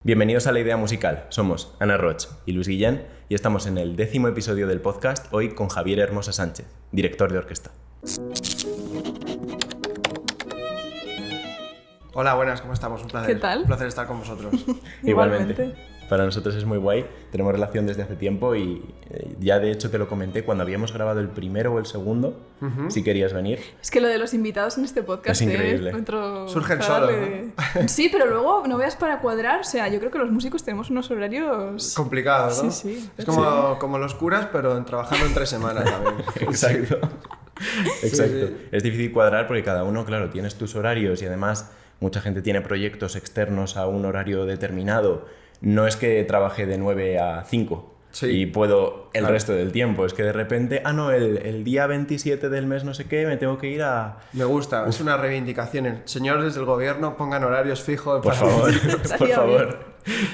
Bienvenidos a La Idea Musical. Somos Ana Roch y Luis Guillén y estamos en el 10º episodio del podcast, hoy con Javier Hermosa Sánchez, director de orquesta. Hola, buenas, ¿cómo estamos? Un placer. ¿Qué tal? Un placer estar con vosotros. Igualmente. Para nosotros es muy guay, tenemos relación desde hace tiempo y ya de hecho te lo comenté cuando habíamos grabado el primero o el segundo, si querías venir. Es que lo de los invitados en este podcast es increíble. Surgen solo, ¿no? Sí, pero luego no veas para cuadrar, o sea, yo creo que los músicos tenemos unos horarios... Complicados, ¿no? Sí. Es como los curas, pero trabajando en 3 semanas también. Exacto. Exacto. Sí. Es difícil cuadrar porque cada uno, claro, tienes tus horarios y además mucha gente tiene proyectos externos a un horario determinado. No es que trabaje de 9 a 5 y puedo el resto del tiempo. Es que de repente, el día 27 del mes no sé qué, me tengo que ir a... Me gusta, es una reivindicación. Señores del gobierno, pongan horarios fijos. Por favor, por favor.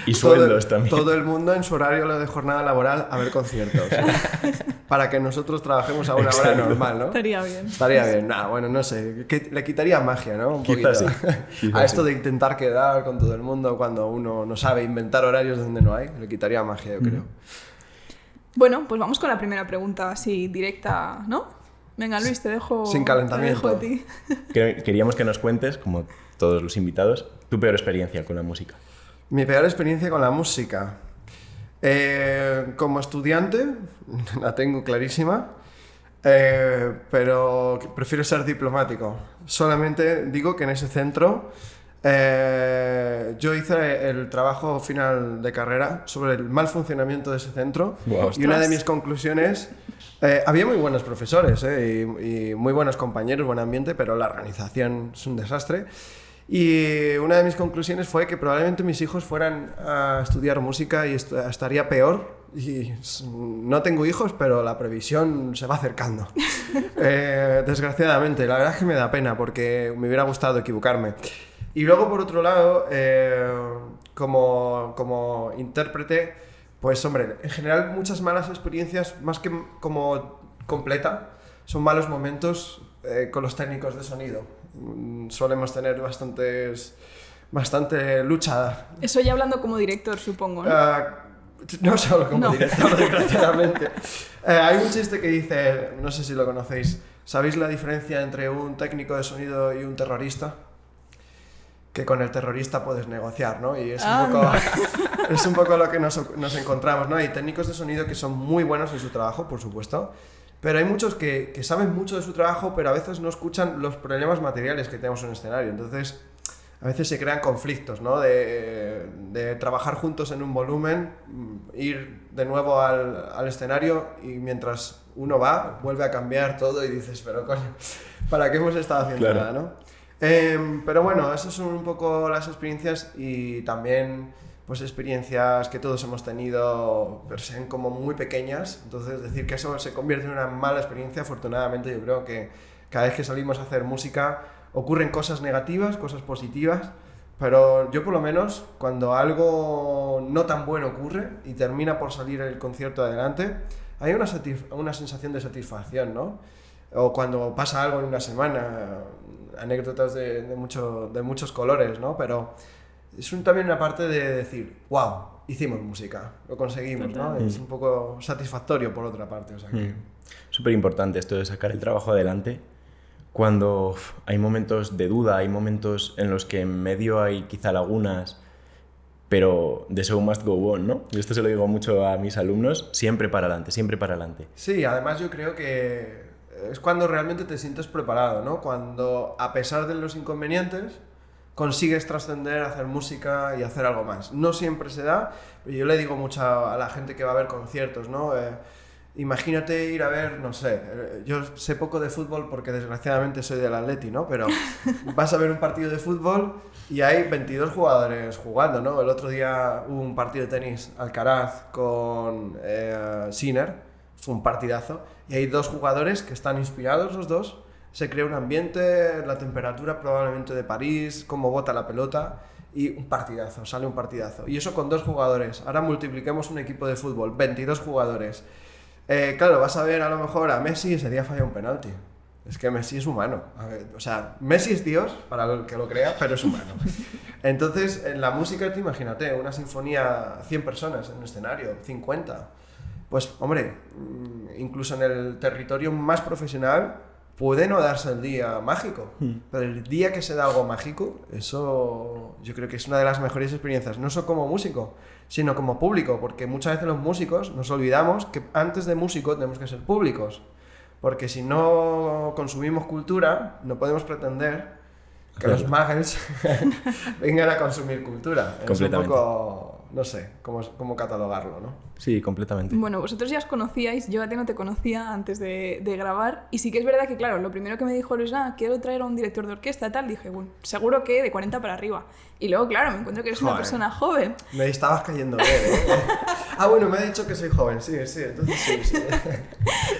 Y sueldos también. Todo el mundo en su horario de jornada laboral a ver conciertos. Para que nosotros trabajemos a una hora normal, ¿no? Estaría bien. Estaría bien. Bueno, no sé. Le quitaría magia, ¿no? Un Quizás poquito. sí. A esto de intentar quedar con todo el mundo cuando uno no sabe inventar horarios donde no hay, le quitaría magia, yo creo. Bueno, pues vamos con la primera pregunta, así directa, ¿no? Venga, Luis, te dejo... Sin calentamiento. Te dejo a ti. Queríamos que nos cuentes, como todos los invitados, tu peor experiencia con la música. Mi peor experiencia con la música. Como estudiante, la tengo clarísima, pero prefiero ser diplomático. Solamente digo que en ese centro yo hice el trabajo final de carrera sobre el mal funcionamiento de ese centro. Wow. Y una de mis conclusiones... había muy buenos profesores y muy buenos compañeros, buen ambiente, pero la organización es un desastre. Y una de mis conclusiones fue que probablemente mis hijos fueran a estudiar música y estaría peor. Y no tengo hijos, pero la previsión se va acercando. Desgraciadamente, la verdad es que me da pena porque me hubiera gustado equivocarme. Y luego, por otro lado, como intérprete, pues hombre, en general muchas malas experiencias, más que como completa, son malos momentos con los técnicos de sonido. Solemos tener bastante lucha. Eso ya hablando como director, supongo, ¿no? No solo como director, desgraciadamente. Hay un chiste que dice, no sé si lo conocéis, ¿sabéis la diferencia entre un técnico de sonido y un terrorista? Que con el terrorista puedes negociar, ¿no? Y es un poco lo que nos encontramos, ¿no? Hay técnicos de sonido que son muy buenos en su trabajo, por supuesto, pero hay muchos que saben mucho de su trabajo, pero a veces no escuchan los problemas materiales que tenemos en el escenario. Entonces, a veces se crean conflictos, ¿no? De trabajar juntos en un volumen, ir de nuevo al escenario y mientras uno va, vuelve a cambiar todo y dices, pero coño, ¿para qué hemos estado haciendo nada, no? Pero bueno, esas son un poco las experiencias y también pues experiencias que todos hemos tenido, pero sean como muy pequeñas. Entonces decir que eso se convierte en una mala experiencia, afortunadamente yo creo que cada vez que salimos a hacer música ocurren cosas negativas, cosas positivas, pero yo por lo menos cuando algo no tan bueno ocurre y termina por salir el concierto adelante, hay una sensación de satisfacción, ¿no? O cuando pasa algo en una semana, anécdotas de muchos colores, ¿no? Pero es también una parte de decir, wow, hicimos música, lo conseguimos, ¿no? Es un poco satisfactorio por otra parte, o sea que... Súper importante esto de sacar el trabajo adelante cuando hay momentos de duda, hay momentos en los que en medio hay quizá lagunas, pero the show must go on, ¿no? Y esto se lo digo mucho a mis alumnos, siempre para adelante, siempre para adelante. Sí, además yo creo que es cuando realmente te sientes preparado, ¿no? Cuando, a pesar de los inconvenientes, consigues trascender, hacer música y hacer algo más. No siempre se da, pero yo le digo mucho a la gente que va a ver conciertos, ¿no? Imagínate ir a ver, no sé, yo sé poco de fútbol porque desgraciadamente soy del Atleti, ¿no? Pero vas a ver un partido de fútbol y hay 22 jugadores jugando, ¿no? El otro día hubo un partido de tenis Alcaraz con Sinner, fue un partidazo, y hay 2 jugadores que están inspirados los dos, se crea un ambiente, la temperatura probablemente de París, cómo bota la pelota, y un partidazo, sale un partidazo. Y eso con 2 jugadores. Ahora multipliquemos un equipo de fútbol, 22 jugadores. Claro, vas a ver a lo mejor a Messi y ese día falla un penalti. Es que Messi es humano. A ver, o sea, Messi es Dios, para el que lo crea, pero es humano. Entonces, en la música, tú imagínate, una sinfonía, 100 personas en un escenario, 50. Pues, hombre, incluso en el territorio más profesional puede no darse el día mágico, pero el día que se da algo mágico, eso yo creo que es una de las mejores experiencias, no solo como músico, sino como público, porque muchas veces los músicos nos olvidamos que antes de músico tenemos que ser públicos, porque si no consumimos cultura, no podemos pretender que los muggles vengan a consumir cultura. Es un poco, no sé, cómo catalogarlo, ¿no? Sí, completamente. Bueno, vosotros ya os conocíais, yo a ti no te conocía antes de grabar, y sí que es verdad que, claro, lo primero que me dijo Luis, quiero traer a un director de orquesta, tal, dije, bueno, seguro que de 40 para arriba. Y luego, claro, me encuentro que eres una persona joven. Me estabas cayendo bien, ¿eh? Bueno, me ha dicho que soy joven, sí, entonces sí.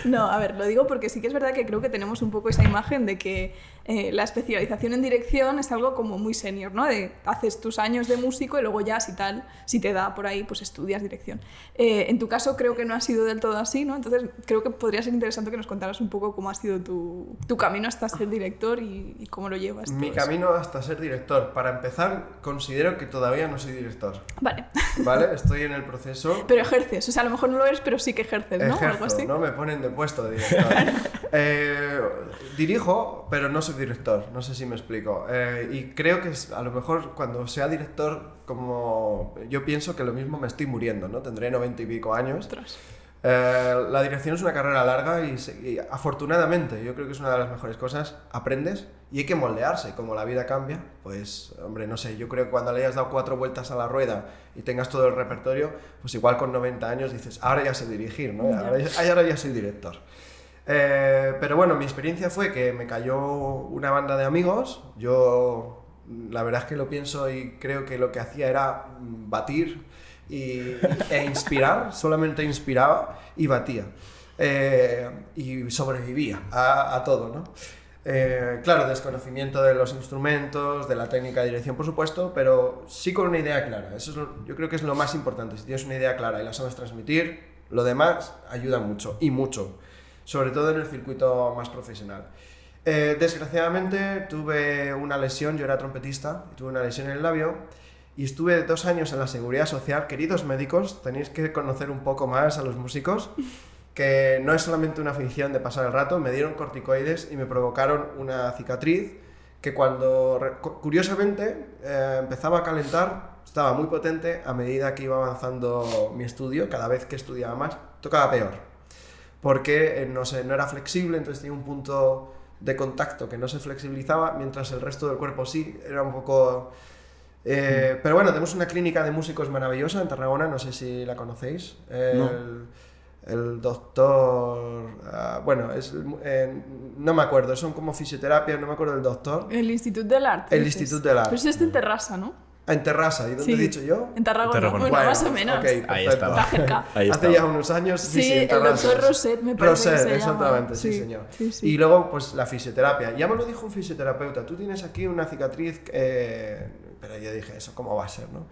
No, a ver, lo digo porque sí que es verdad que creo que tenemos un poco esa imagen de que la especialización en dirección es algo como muy senior, ¿no? De haces tus años de músico y luego ya, si te da por ahí, pues estudias dirección. En tu caso creo que no ha sido del todo así, ¿no? Entonces creo que podría ser interesante que nos contaras un poco cómo ha sido tu camino hasta ser director y cómo lo llevas. Mi camino hasta ser director. Para empezar, considero que todavía no soy director. Vale, estoy en el proceso. Pero ejerces, o sea, a lo mejor no lo eres, pero sí que ejerces, ¿no? Ejerzo, algo así. ¿no? Me ponen de puesto de director. Dirijo, pero no soy director, no sé si me explico. Y creo que a lo mejor cuando sea director, como yo pienso que lo mismo me estoy muriendo, ¿no? Tendré 90 y pico años. La dirección es una carrera larga y afortunadamente yo creo que es una de las mejores cosas. Aprendes y hay que moldearse. Como la vida cambia, pues hombre, no sé, yo creo que cuando le hayas dado 4 vueltas a la rueda y tengas todo el repertorio, pues igual con 90 años dices, ahora ya sé dirigir, ¿no? Ahora ya soy director. Pero bueno, mi experiencia fue que me cayó una banda de amigos. Yo la verdad es que lo pienso y creo que lo que hacía era batir e inspirar, solamente inspiraba y batía. Y sobrevivía a todo, ¿no? Claro, desconocimiento de los instrumentos, de la técnica de dirección, por supuesto, pero sí con una idea clara. Eso yo creo que es lo más importante. Si tienes una idea clara y la sabes transmitir, lo demás ayuda mucho, y mucho. Sobre todo en el circuito más profesional. Desgraciadamente tuve una lesión, yo era trompetista, tuve una lesión en el labio y estuve 2 años en la Seguridad Social. Queridos médicos, tenéis que conocer un poco más a los músicos, que no es solamente una afición de pasar el rato. Me dieron corticoides y me provocaron una cicatriz que cuando, curiosamente, empezaba a calentar, estaba muy potente. A medida que iba avanzando mi estudio, cada vez que estudiaba más, tocaba peor. Porque, no sé, no era flexible, entonces tenía un punto de contacto que no se flexibilizaba, mientras el resto del cuerpo sí, era un poco... Pero bueno, tenemos una clínica de músicos maravillosa en Tarragona, no sé si la conocéis. El doctor... no me acuerdo, son como fisioterapia, no me acuerdo del doctor. El Instituto del Arte. El Instituto del Arte. Pero eso es en Terrassa, ¿no? En Terrassa, ¿y dónde he dicho yo? En Tarragona. Bueno, más o menos. Okay, ahí estaba. Está cerca. Hace ya unos años, sí, el doctor Roset me parece que se exactamente, llama. sí, señor. Sí. Y luego, pues, la fisioterapia. Ya me lo dijo un fisioterapeuta, tú tienes aquí una cicatriz, pero yo dije, ¿eso cómo va a ser, no?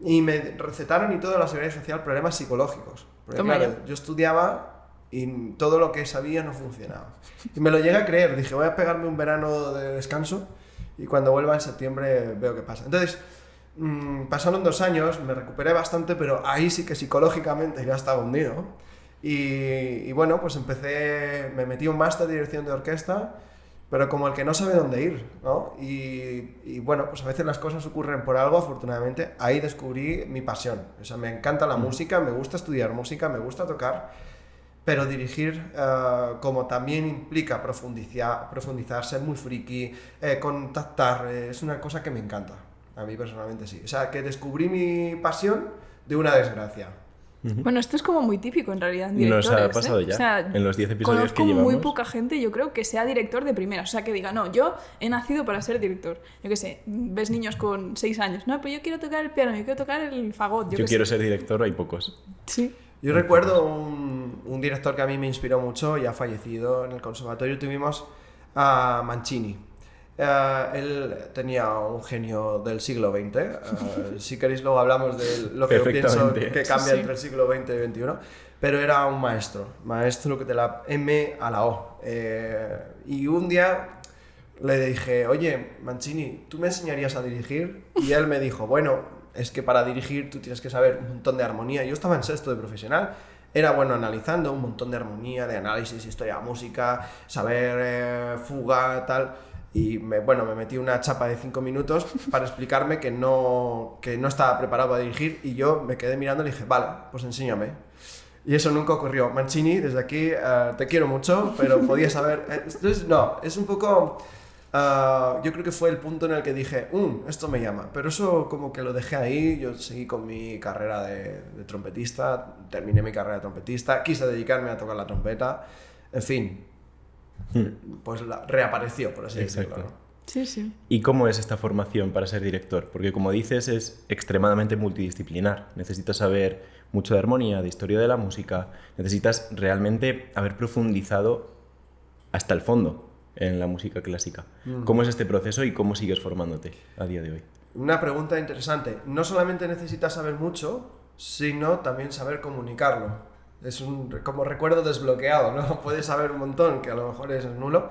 Y me recetaron y todo la Seguridad Social problemas psicológicos. Porque claro, yo estudiaba y todo lo que sabía no funcionaba. Y me lo llegué a creer, dije, voy a pegarme un verano de descanso y cuando vuelva en septiembre veo qué pasa. Entonces, pasaron 2 años, me recuperé bastante, pero ahí sí que psicológicamente ya estaba hundido. Y bueno, pues me metí un máster de dirección de orquesta, pero como el que no sabe dónde ir, ¿no? Y bueno, pues a veces las cosas ocurren por algo, afortunadamente. Ahí descubrí mi pasión. O sea, me encanta la música, me gusta estudiar música, me gusta tocar, pero dirigir, como también implica profundizar, ser muy friki, contactar, es una cosa que me encanta. A mí personalmente sí. O sea, que descubrí mi pasión de una desgracia. Bueno, esto es como muy típico en realidad en directores. Nos ha pasado ya, o sea, en los 10 episodios que llevamos. Conozco muy poca gente, yo creo, que sea director de primera. O sea, que diga, no, yo he nacido para ser director. Yo qué sé, ves niños con 6 años. No, pero yo quiero tocar el piano, yo quiero tocar el fagot. Yo quiero ser director, hay pocos. Sí. Yo recuerdo un director que a mí me inspiró mucho, ya fallecido. En el conservatorio tuvimos a Mancini. Él tenía un genio del siglo XX. Si queréis luego hablamos de lo que yo pienso que cambia entre el siglo XX y XXI. Pero era un maestro que de la M a la O. Y un día le dije, oye, Mancini, ¿tú me enseñarías a dirigir? Y él me dijo, bueno, es que para dirigir tú tienes que saber un montón de armonía. Yo estaba en sexto de profesional, era bueno analizando un montón de armonía, de análisis, historia de música, saber fuga, tal. Y me metí una chapa de 5 minutos para explicarme que no estaba preparado para dirigir, y yo me quedé mirando y le dije, vale, pues enséñame. Y eso nunca ocurrió. Mancini, desde aquí te quiero mucho, pero podías haber... Entonces, no, es un poco... yo creo que fue el punto en el que dije, esto me llama. Pero eso como que lo dejé ahí, yo seguí con mi carrera de trompetista, terminé mi carrera de trompetista, quise dedicarme a tocar la trompeta, en fin, pues reapareció, por así decirlo, ¿no? Sí, sí. ¿Y cómo es esta formación para ser director? Porque como dices, es extremadamente multidisciplinar. Necesitas saber mucho de armonía, de historia de la música, necesitas realmente haber profundizado hasta el fondo en la música clásica. ¿Cómo es este proceso y cómo sigues formándote a día de hoy? Una pregunta interesante. No solamente necesitas saber mucho, sino también saber comunicarlo. Es como recuerdo desbloqueado, ¿no? Puedes saber un montón, que a lo mejor es nulo.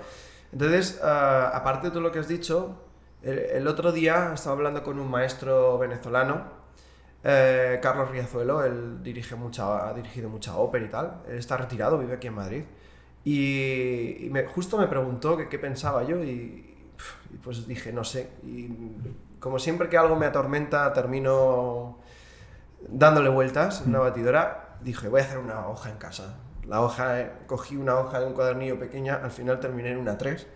Entonces, aparte de todo lo que has dicho, el otro día estaba hablando con un maestro venezolano, Carlos Riazuelo. Él ha dirigido mucha ópera y tal. Él está retirado, vive aquí en Madrid. Y justo me preguntó qué pensaba yo, y pues dije, no sé. Y como siempre que algo me atormenta, termino dándole vueltas en una batidora. Dije, voy a hacer una hoja en casa. Cogí una hoja de un cuadernillo pequeña, al final terminé en una 3.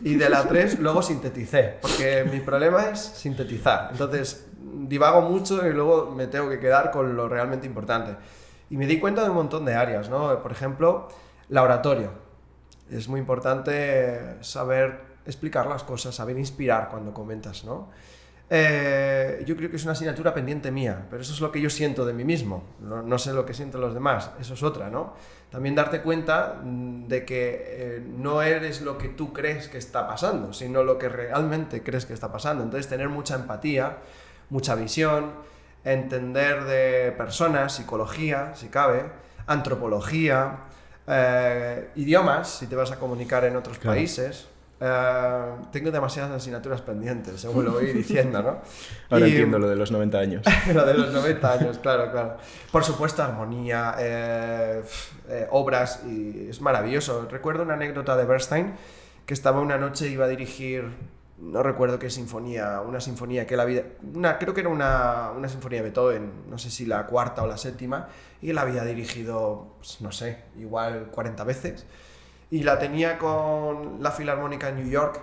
Y de la 3 luego sinteticé, porque mi problema es sintetizar. Entonces divago mucho y luego me tengo que quedar con lo realmente importante. Y me di cuenta de un montón de áreas, ¿no? Por ejemplo, la oratoria. Es muy importante saber explicar las cosas, saber inspirar cuando comentas, ¿no? Yo creo que es una asignatura pendiente mía, pero eso es lo que yo siento de mí mismo. No sé lo que sienten los demás, eso es otra, ¿no? También darte cuenta de que no eres lo que tú crees que está pasando, sino lo que realmente crees que está pasando. Entonces, tener mucha empatía, mucha visión, entender de personas, psicología, si cabe, antropología, idiomas, si te vas a comunicar en otros países. Tengo demasiadas asignaturas pendientes, según lo voy diciendo, ¿no? Ahora entiendo lo de los 90 años. Lo de los 90 años, claro. Por supuesto, armonía, obras, y es maravilloso. Recuerdo una anécdota de Bernstein, que estaba una noche, iba a dirigir, no recuerdo qué sinfonía, una sinfonía que él había... creo que era una sinfonía de Beethoven, no sé si la cuarta o la séptima, y él había dirigido, pues, no sé, igual 40 veces. Y la tenía con la Filarmónica en New York.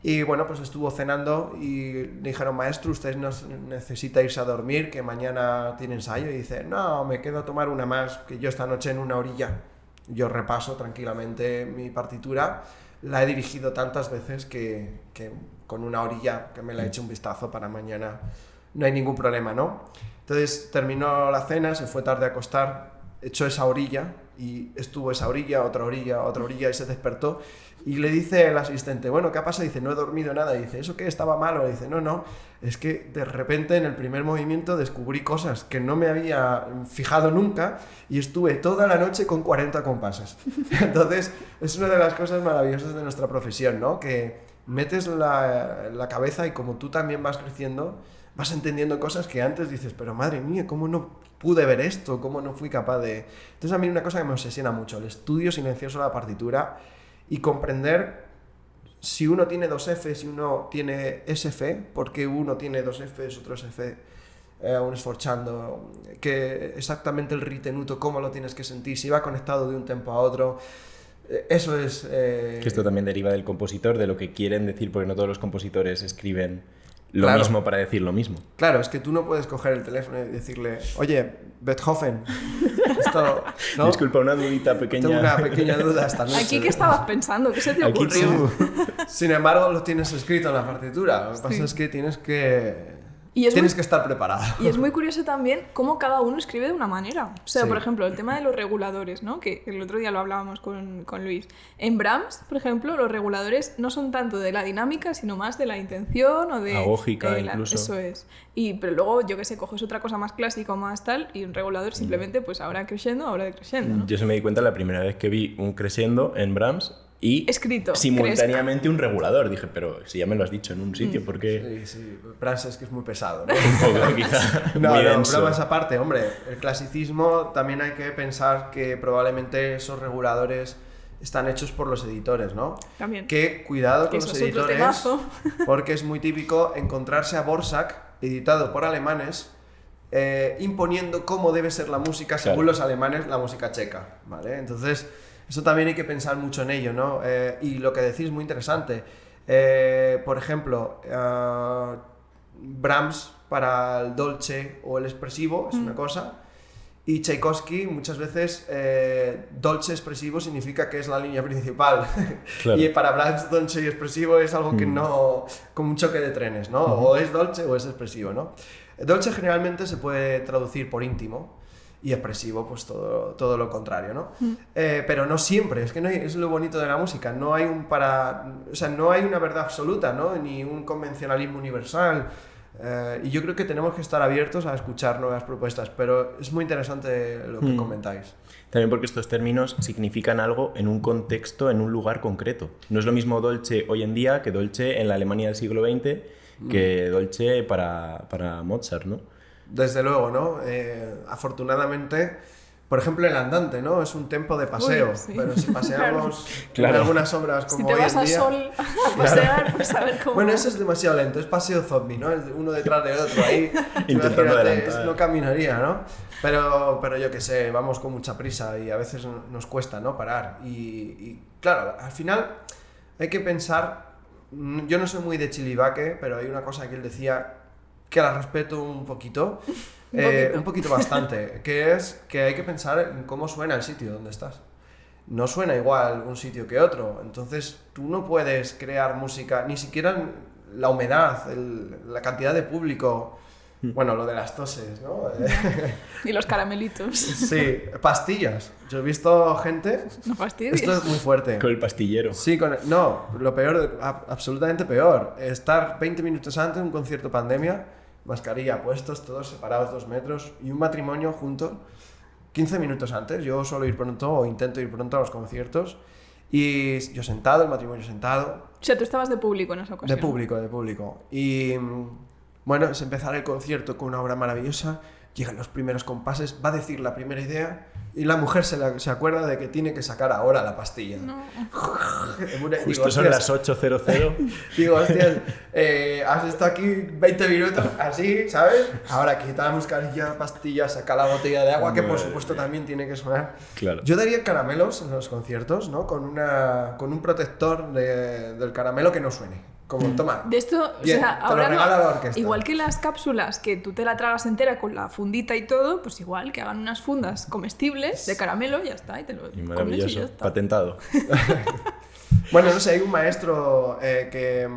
Y bueno, pues estuvo cenando y le dijeron, maestro, usted no necesita irse a dormir, que mañana tiene ensayo. Y dice, no, me quedo a tomar una más, que yo esta noche en una orilla. Yo repaso tranquilamente mi partitura. La he dirigido tantas veces que con una orilla que me la eche un vistazo para mañana no hay ningún problema, ¿no? Entonces terminó la cena, se fue tarde a acostar, echó esa orilla y estuvo esa orilla, otra orilla, y se despertó y le dice el asistente, bueno, ¿qué ha pasado? Dice, no he dormido nada. Dice, ¿eso qué? ¿Estaba malo? Dice, no, es que de repente en el primer movimiento descubrí cosas que no me había fijado nunca y estuve toda la noche con 40 compases. Entonces es una de las cosas maravillosas de nuestra profesión, ¿no? Que metes la cabeza y como tú también vas creciendo, vas entendiendo cosas que antes dices, pero madre mía, ¿cómo no pude ver esto? ¿Cómo no fui capaz de...? Entonces a mí una cosa que me obsesiona mucho, el estudio silencioso de la partitura y comprender si uno tiene dos Fs, si uno tiene SF, porque uno tiene dos Fs, otro SF, un sforzando, que exactamente el ritenuto, cómo lo tienes que sentir, si va conectado de un tempo a otro. Eso es... Que esto también deriva del compositor, de lo que quieren decir, porque no todos los compositores escriben lo mismo para decir lo mismo. Claro, es que tú no puedes coger el teléfono y decirle, oye, Beethoven, esto, ¿no? Disculpa, una dudita pequeña. Tengo una pequeña duda esta noche. ¿Aquí qué estabas pensando? ¿Qué se te ocurrió? Sin embargo, lo tienes escrito en la partitura. Lo que pasa es que tienes que estar preparado. Y es muy curioso también cómo cada uno escribe de una manera. O sea, por ejemplo, el tema de los reguladores, ¿no? Que el otro día lo hablábamos con Luis. En Brahms, por ejemplo, los reguladores no son tanto de la dinámica, sino más de la intención o de... Agógica, incluso. Eso es. Pero luego, yo qué sé, coges otra cosa más clásica o más tal, y un regulador simplemente, pues ahora crescendo, ahora decreciendo, ¿no? Yo se me di cuenta la primera vez que vi un crescendo en Brahms y escrito, simultáneamente un regulador. Dije, pero si ya me lo has dicho en un sitio, ¿por qué? Sí, Brahms es que es muy pesado, ¿no? Un poco, quizá. No, muy denso. bromas aparte, hombre, el clasicismo también hay que pensar que probablemente esos reguladores están hechos por los editores, ¿no? También. Que cuidado con los editores, porque es muy típico encontrarse a Borsak, editado por alemanes, imponiendo cómo debe ser la música según los alemanes, la música checa, ¿vale? Entonces, eso también hay que pensar mucho en ello, ¿no? Y lo que decís es muy interesante. Por ejemplo, Brahms para el dolce o el expresivo es una cosa, y Tchaikovsky muchas veces dolce expresivo significa que es la línea principal. Claro. Y para Brahms dolce y expresivo es algo que no, con un choque de trenes, ¿no? O es dolce o es expresivo, ¿no? Dolce generalmente se puede traducir por íntimo y expresivo pues todo lo contrario, ¿no? Pero no siempre, es que no hay, es lo bonito de la música, no hay no hay una verdad absoluta, ¿no? Ni un convencionalismo universal. Y yo creo que tenemos que estar abiertos a escuchar nuevas propuestas, pero es muy interesante lo que comentáis. También porque estos términos significan algo en un contexto, en un lugar concreto. No es lo mismo dolce hoy en día que dolce en la Alemania del siglo XX, que dolce para Mozart, ¿no? Desde luego, ¿no? Afortunadamente, por ejemplo, el andante, ¿no? Es un tempo de paseo. Uy, sí. Pero si paseamos en algunas obras como hoy en día... Si te vas a Sol a pasear, pues a ver cómo... Bueno, eso es demasiado lento, es paseo zombie, ¿no? Es uno detrás del otro ahí. Intentando adelantar. No caminaría, ¿no? Pero yo qué sé, vamos con mucha prisa y a veces nos cuesta, ¿no? Parar. Y claro, al final hay que pensar... Yo no soy muy de Chilibaque, pero hay una cosa que él decía que la respeto un poquito. Un poquito bastante, que es que hay que pensar en cómo suena el sitio donde estás. No suena igual un sitio que otro, entonces tú no puedes crear música, ni siquiera la humedad, la cantidad de público, bueno, lo de las toses, ¿no? Y los caramelitos. Sí, pastillas. Yo he visto gente... No fastidies. Esto es muy fuerte. Con el pastillero. Sí, no, lo peor, absolutamente peor, estar 20 minutos antes de un concierto pandemia, mascarilla puestos, todos separados 2 metros y un matrimonio junto 15 minutos antes. Yo suelo ir pronto o intento ir pronto a los conciertos y yo sentado, el matrimonio sentado. O sea, tú estabas de público en esa ocasión. De público. Y bueno, es empezar el concierto con una obra maravillosa, llegan los primeros compases, va a decir la primera idea y la mujer se acuerda de que tiene que sacar ahora la pastilla. No. Justo son las 8:00. Digo, hostias, has estado aquí 20 minutos así, ¿sabes? Ahora quita la mascarilla, pastilla, saca la botella de agua, que por supuesto también tiene que sonar. Claro. Yo daría caramelos en los conciertos, ¿no? Con un protector del caramelo que no suene. Como, toma. De esto, bien, o sea, te ahora lo regala la orquesta. Igual que las cápsulas, que tú te la tragas entera con la fundita y todo, pues igual que hagan unas fundas comestibles de caramelo y ya está, y te lo comes y ya está. Patentado. Bueno, no sé, hay un maestro que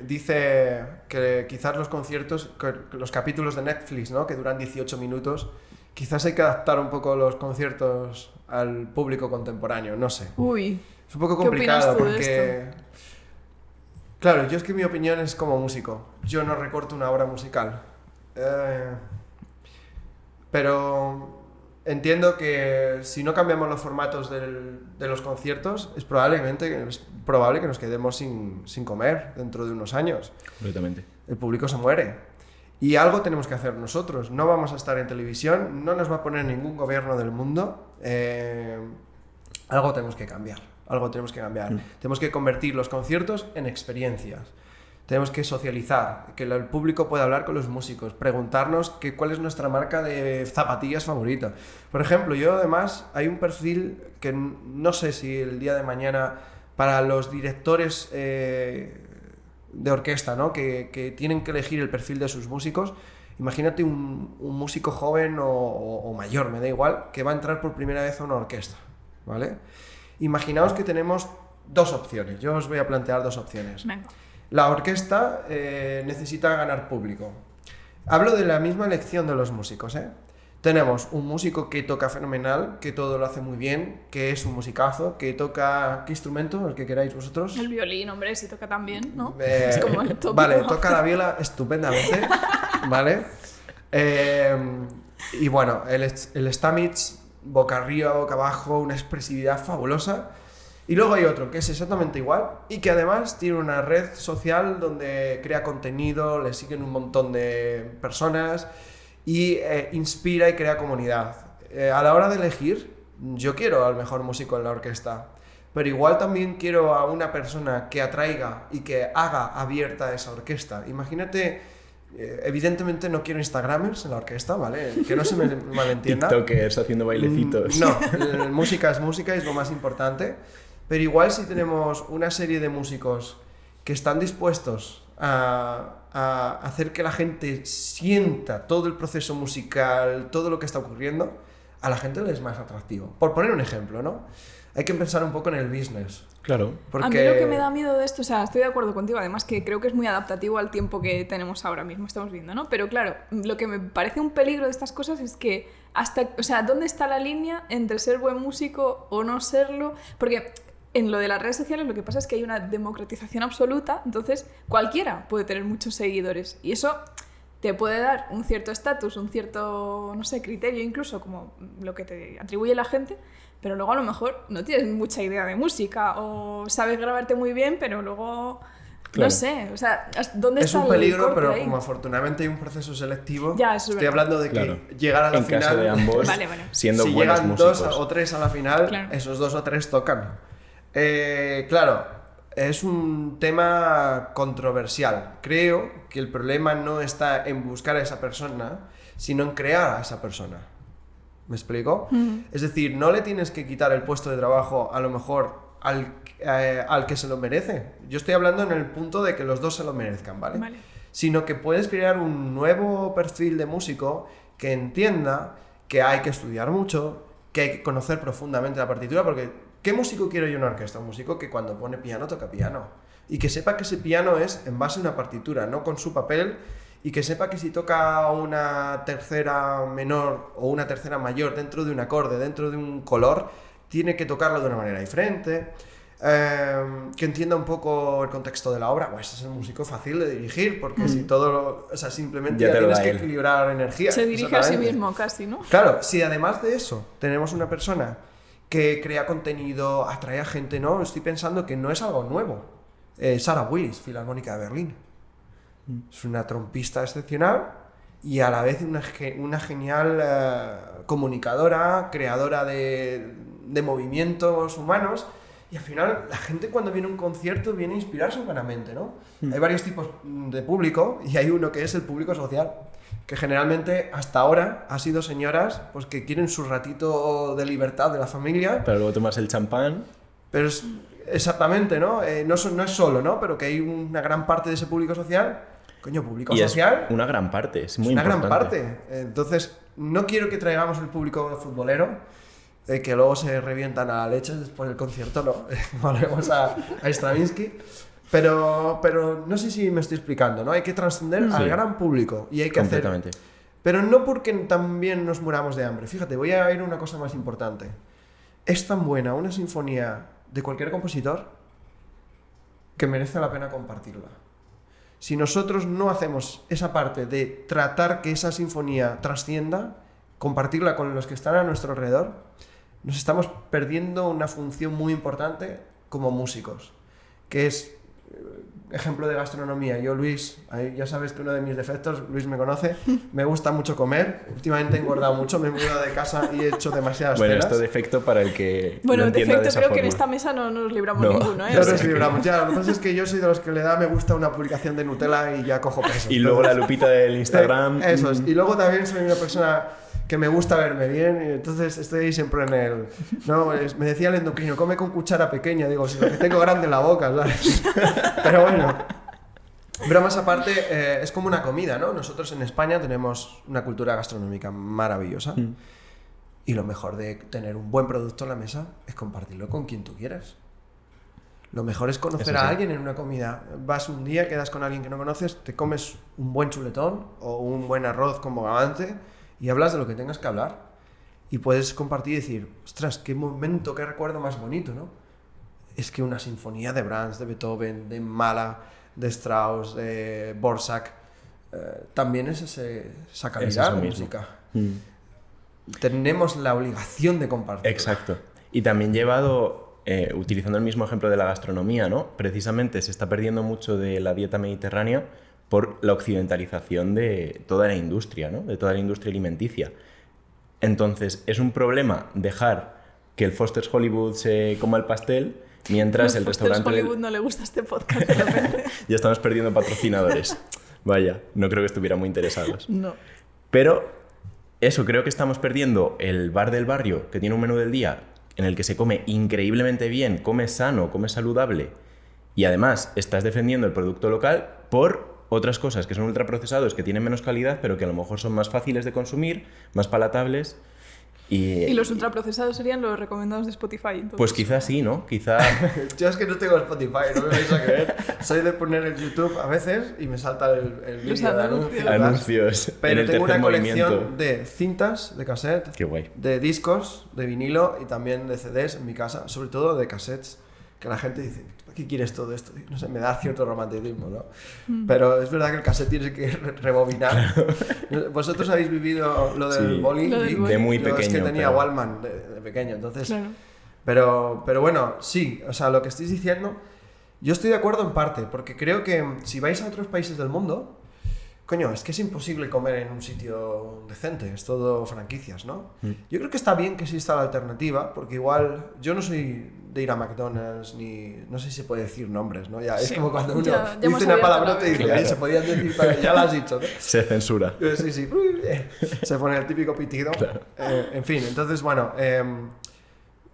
dice que quizás los conciertos, los capítulos de Netflix, ¿no? Que duran 18 minutos, quizás hay que adaptar un poco los conciertos al público contemporáneo, no sé. Uy. Es un poco complicado ¿qué opinas tú porque... de esto? Claro, yo es que mi opinión es como músico. Yo no recorto una obra musical. Pero entiendo que si no cambiamos los formatos de los conciertos, es probable que nos quedemos sin comer dentro de unos años. Completamente. El público se muere. Y algo tenemos que hacer nosotros. No vamos a estar en televisión, no nos va a poner ningún gobierno del mundo. Algo tenemos que cambiar. Tenemos que convertir los conciertos en experiencias. Tenemos que socializar, que el público pueda hablar con los músicos, preguntarnos cuál es nuestra marca de zapatillas favorita. Por ejemplo, yo además hay un perfil que no sé si el día de mañana para los directores de orquesta, ¿no? que tienen que elegir el perfil de sus músicos. Imagínate un músico joven o mayor, me da igual, que va a entrar por primera vez a una orquesta, ¿vale? Imaginaos que tenemos 2 opciones. Yo os voy a plantear 2 opciones. Venga. La orquesta necesita ganar público. Hablo de la misma elección de los músicos, ¿eh? Tenemos un músico que toca fenomenal, que todo lo hace muy bien, que es un musicazo, que toca... ¿Qué instrumento? El que queráis vosotros. El violín, hombre, si toca tan bien, ¿no? Es como el tópico. Vale, toca la viola estupendamente, ¿vale? Y bueno, el Stamitz, boca arriba, boca abajo, una expresividad fabulosa. Y luego hay otro que es exactamente igual y que además tiene una red social donde crea contenido, le siguen un montón de personas y inspira y crea comunidad. A la hora de elegir, yo quiero al mejor músico en la orquesta, pero igual también quiero a una persona que atraiga y que haga abierta esa orquesta. Imagínate, evidentemente no quiero instagramers en la orquesta, ¿vale? Que no se me malentienda. TikTokers haciendo bailecitos. No, música es música, es lo más importante. Pero igual si tenemos una serie de músicos que están dispuestos a hacer que la gente sienta todo el proceso musical, todo lo que está ocurriendo, a la gente le es más atractivo. Por poner un ejemplo, ¿no? Hay que pensar un poco en el business. Claro. A mí lo que me da miedo de esto, o sea, estoy de acuerdo contigo, además que creo que es muy adaptativo al tiempo que tenemos ahora mismo, estamos viendo, ¿no? Pero claro, lo que me parece un peligro de estas cosas es que o sea, ¿dónde está la línea entre ser buen músico o no serlo? Porque en lo de las redes sociales lo que pasa es que hay una democratización absoluta, entonces cualquiera puede tener muchos seguidores y eso te puede dar un cierto estatus, un cierto, no sé, criterio incluso, como lo que te atribuye la gente, pero luego a lo mejor no tienes mucha idea de música o sabes grabarte muy bien, pero luego... Claro. No sé, o sea, ¿dónde está el Es un peligro, pero ahí? como afortunadamente hay un proceso selectivo, ya, estoy hablando de que llegar a la en final... caso de ambos, vale. siendo si buenos llegan músicos. 2 o 3 a la final, claro, esos 2 o 3 tocan. Claro, es un tema controversial. Creo que el problema no está en buscar a esa persona, sino en crear a esa persona. ¿Me explico? Es decir, no le tienes que quitar el puesto de trabajo a lo mejor al que se lo merece. Yo estoy hablando en el punto de que los dos se lo merezcan, ¿vale? Sino que puedes crear un nuevo perfil de músico que entienda que hay que estudiar mucho, que hay que conocer profundamente la partitura, porque ¿qué músico quiero yo en una orquesta? Un músico que cuando pone piano toca piano y que sepa que ese piano es en base a una partitura, no con su papel, y que sepa que si toca una tercera menor o una tercera mayor dentro de un acorde, dentro de un color, tiene que tocarlo de una manera diferente, que entienda un poco el contexto de la obra. Pues es un músico fácil de dirigir, porque si todo o sea, simplemente ya tienes que equilibrar energía. Se dirige a sí mismo casi, ¿no? Claro, si además de eso tenemos una persona que crea contenido, atrae a gente, ¿no? Estoy pensando que no es algo nuevo. Sarah Willis, Filarmónica de Berlín. Es una trompista excepcional y a la vez una genial comunicadora, creadora de movimientos humanos, y al final la gente cuando viene a un concierto viene a inspirarse humanamente, ¿no? Hay varios tipos de público y hay uno que es el público social, que generalmente hasta ahora ha sido señoras pues que quieren su ratito de libertad de la familia. Pero luego tomas el champán. Pero es exactamente, ¿no? No es solo, ¿no? Pero que hay una gran parte de ese público social. Coño, público y social. Es una gran parte, es muy una importante. Gran parte. Entonces, no quiero que traigamos el público futbolero, que luego se revientan a la leche después del concierto, no. Volvemos a Stravinsky. Pero no sé si me estoy explicando, ¿no? Hay que trascender al gran público y hay que hacer... Pero no porque también nos muramos de hambre. Fíjate, voy a ir a una cosa más importante. Es tan buena una sinfonía de cualquier compositor que merece la pena compartirla. Si nosotros no hacemos esa parte de tratar que esa sinfonía trascienda, compartirla con los que están a nuestro alrededor, nos estamos perdiendo una función muy importante como músicos, que es ejemplo de gastronomía. Yo, Luis, ya sabes que uno de mis defectos, Luis me conoce, me gusta mucho comer. Últimamente he engordado mucho, me he mudado de casa y he hecho demasiadas cenas. Esto defecto para el que bueno, no entienda defecto de esa creo forma. que en esta mesa no nos libramos ninguno, ¿eh? No nos libramos, ya. Lo que pasa es que yo soy de los que le da me gusta una publicación de Nutella y ya cojo peso. Y luego la lupita del Instagram. Eso es. Y luego también soy una persona que me gusta verme bien, y entonces estoy siempre en el... No, me decía el endocrino, come con cuchara pequeña, digo, si lo que tengo grande en la boca, ¿sabes? Pero bueno, bromas aparte, es como una comida, ¿no? Nosotros en España tenemos una cultura gastronómica maravillosa, y lo mejor de tener un buen producto en la mesa es compartirlo con quien tú quieras. Lo mejor es conocer a alguien en una comida. Vas un día, quedas con alguien que no conoces, te comes un buen chuletón o un buen arroz con bogavante y hablas de lo que tengas que hablar. Y puedes compartir y decir, ostras, qué momento, qué recuerdo más bonito, ¿no? Es que una sinfonía de Brahms, de Beethoven, de Mahler, de Strauss, de Dvorak, también es esa calidad de música. Tenemos la obligación de compartir. Exacto. Y también llevado utilizando el mismo ejemplo de la gastronomía, ¿no? Precisamente se está perdiendo mucho de la dieta mediterránea por la occidentalización de toda la industria, ¿no? De toda la industria alimenticia. Entonces, es un problema dejar que el Foster's Hollywood se coma el pastel mientras el restaurante... Foster's Hollywood no le gusta este podcast de repente. Ya estamos perdiendo patrocinadores. Vaya, no creo que estuvieran muy interesados. No. Pero eso, creo que estamos perdiendo el bar del barrio, que tiene un menú del día en el que se come increíblemente bien, comes sano, comes saludable y además estás defendiendo el producto local por otras cosas que son ultraprocesados, que tienen menos calidad, pero que a lo mejor son más fáciles de consumir, más palatables. Y los ultraprocesados serían los recomendados de Spotify. Entonces. Pues quizás sí, ¿no? Quizá... Yo es que no tengo Spotify, no me vais a creer. Soy de poner el YouTube a veces y me salta el vídeo de anuncios. Pero tengo una colección de cintas, de cassette, Qué guay. de discos, de vinilo y también de CDs en mi casa, sobre todo de cassettes, que la gente dice, ¿para qué quieres todo esto? Y no sé, me da cierto romanticismo, ¿no? Pero es verdad que el cassette tienes que rebobinar. Claro. ¿Vosotros habéis vivido lo del boli? De muy pequeño. Es que tenía Wallman de pequeño, entonces... Claro. Pero bueno, sí, o sea, lo que estáis diciendo, yo estoy de acuerdo en parte, porque creo que si vais a otros países del mundo, coño, es que es imposible comer en un sitio decente, es todo franquicias, ¿no? Yo creo que está bien que exista la alternativa, porque igual yo no soy de ir a McDonald's, ni no sé si se puede decir nombres, ¿no? Ya, es como cuando uno dice una palabrota y dice, claro. Se podían decir, pero ya lo has dicho, ¿no? Se censura. Sí, sí. Se pone el típico pitido. Claro. En fin, entonces, bueno,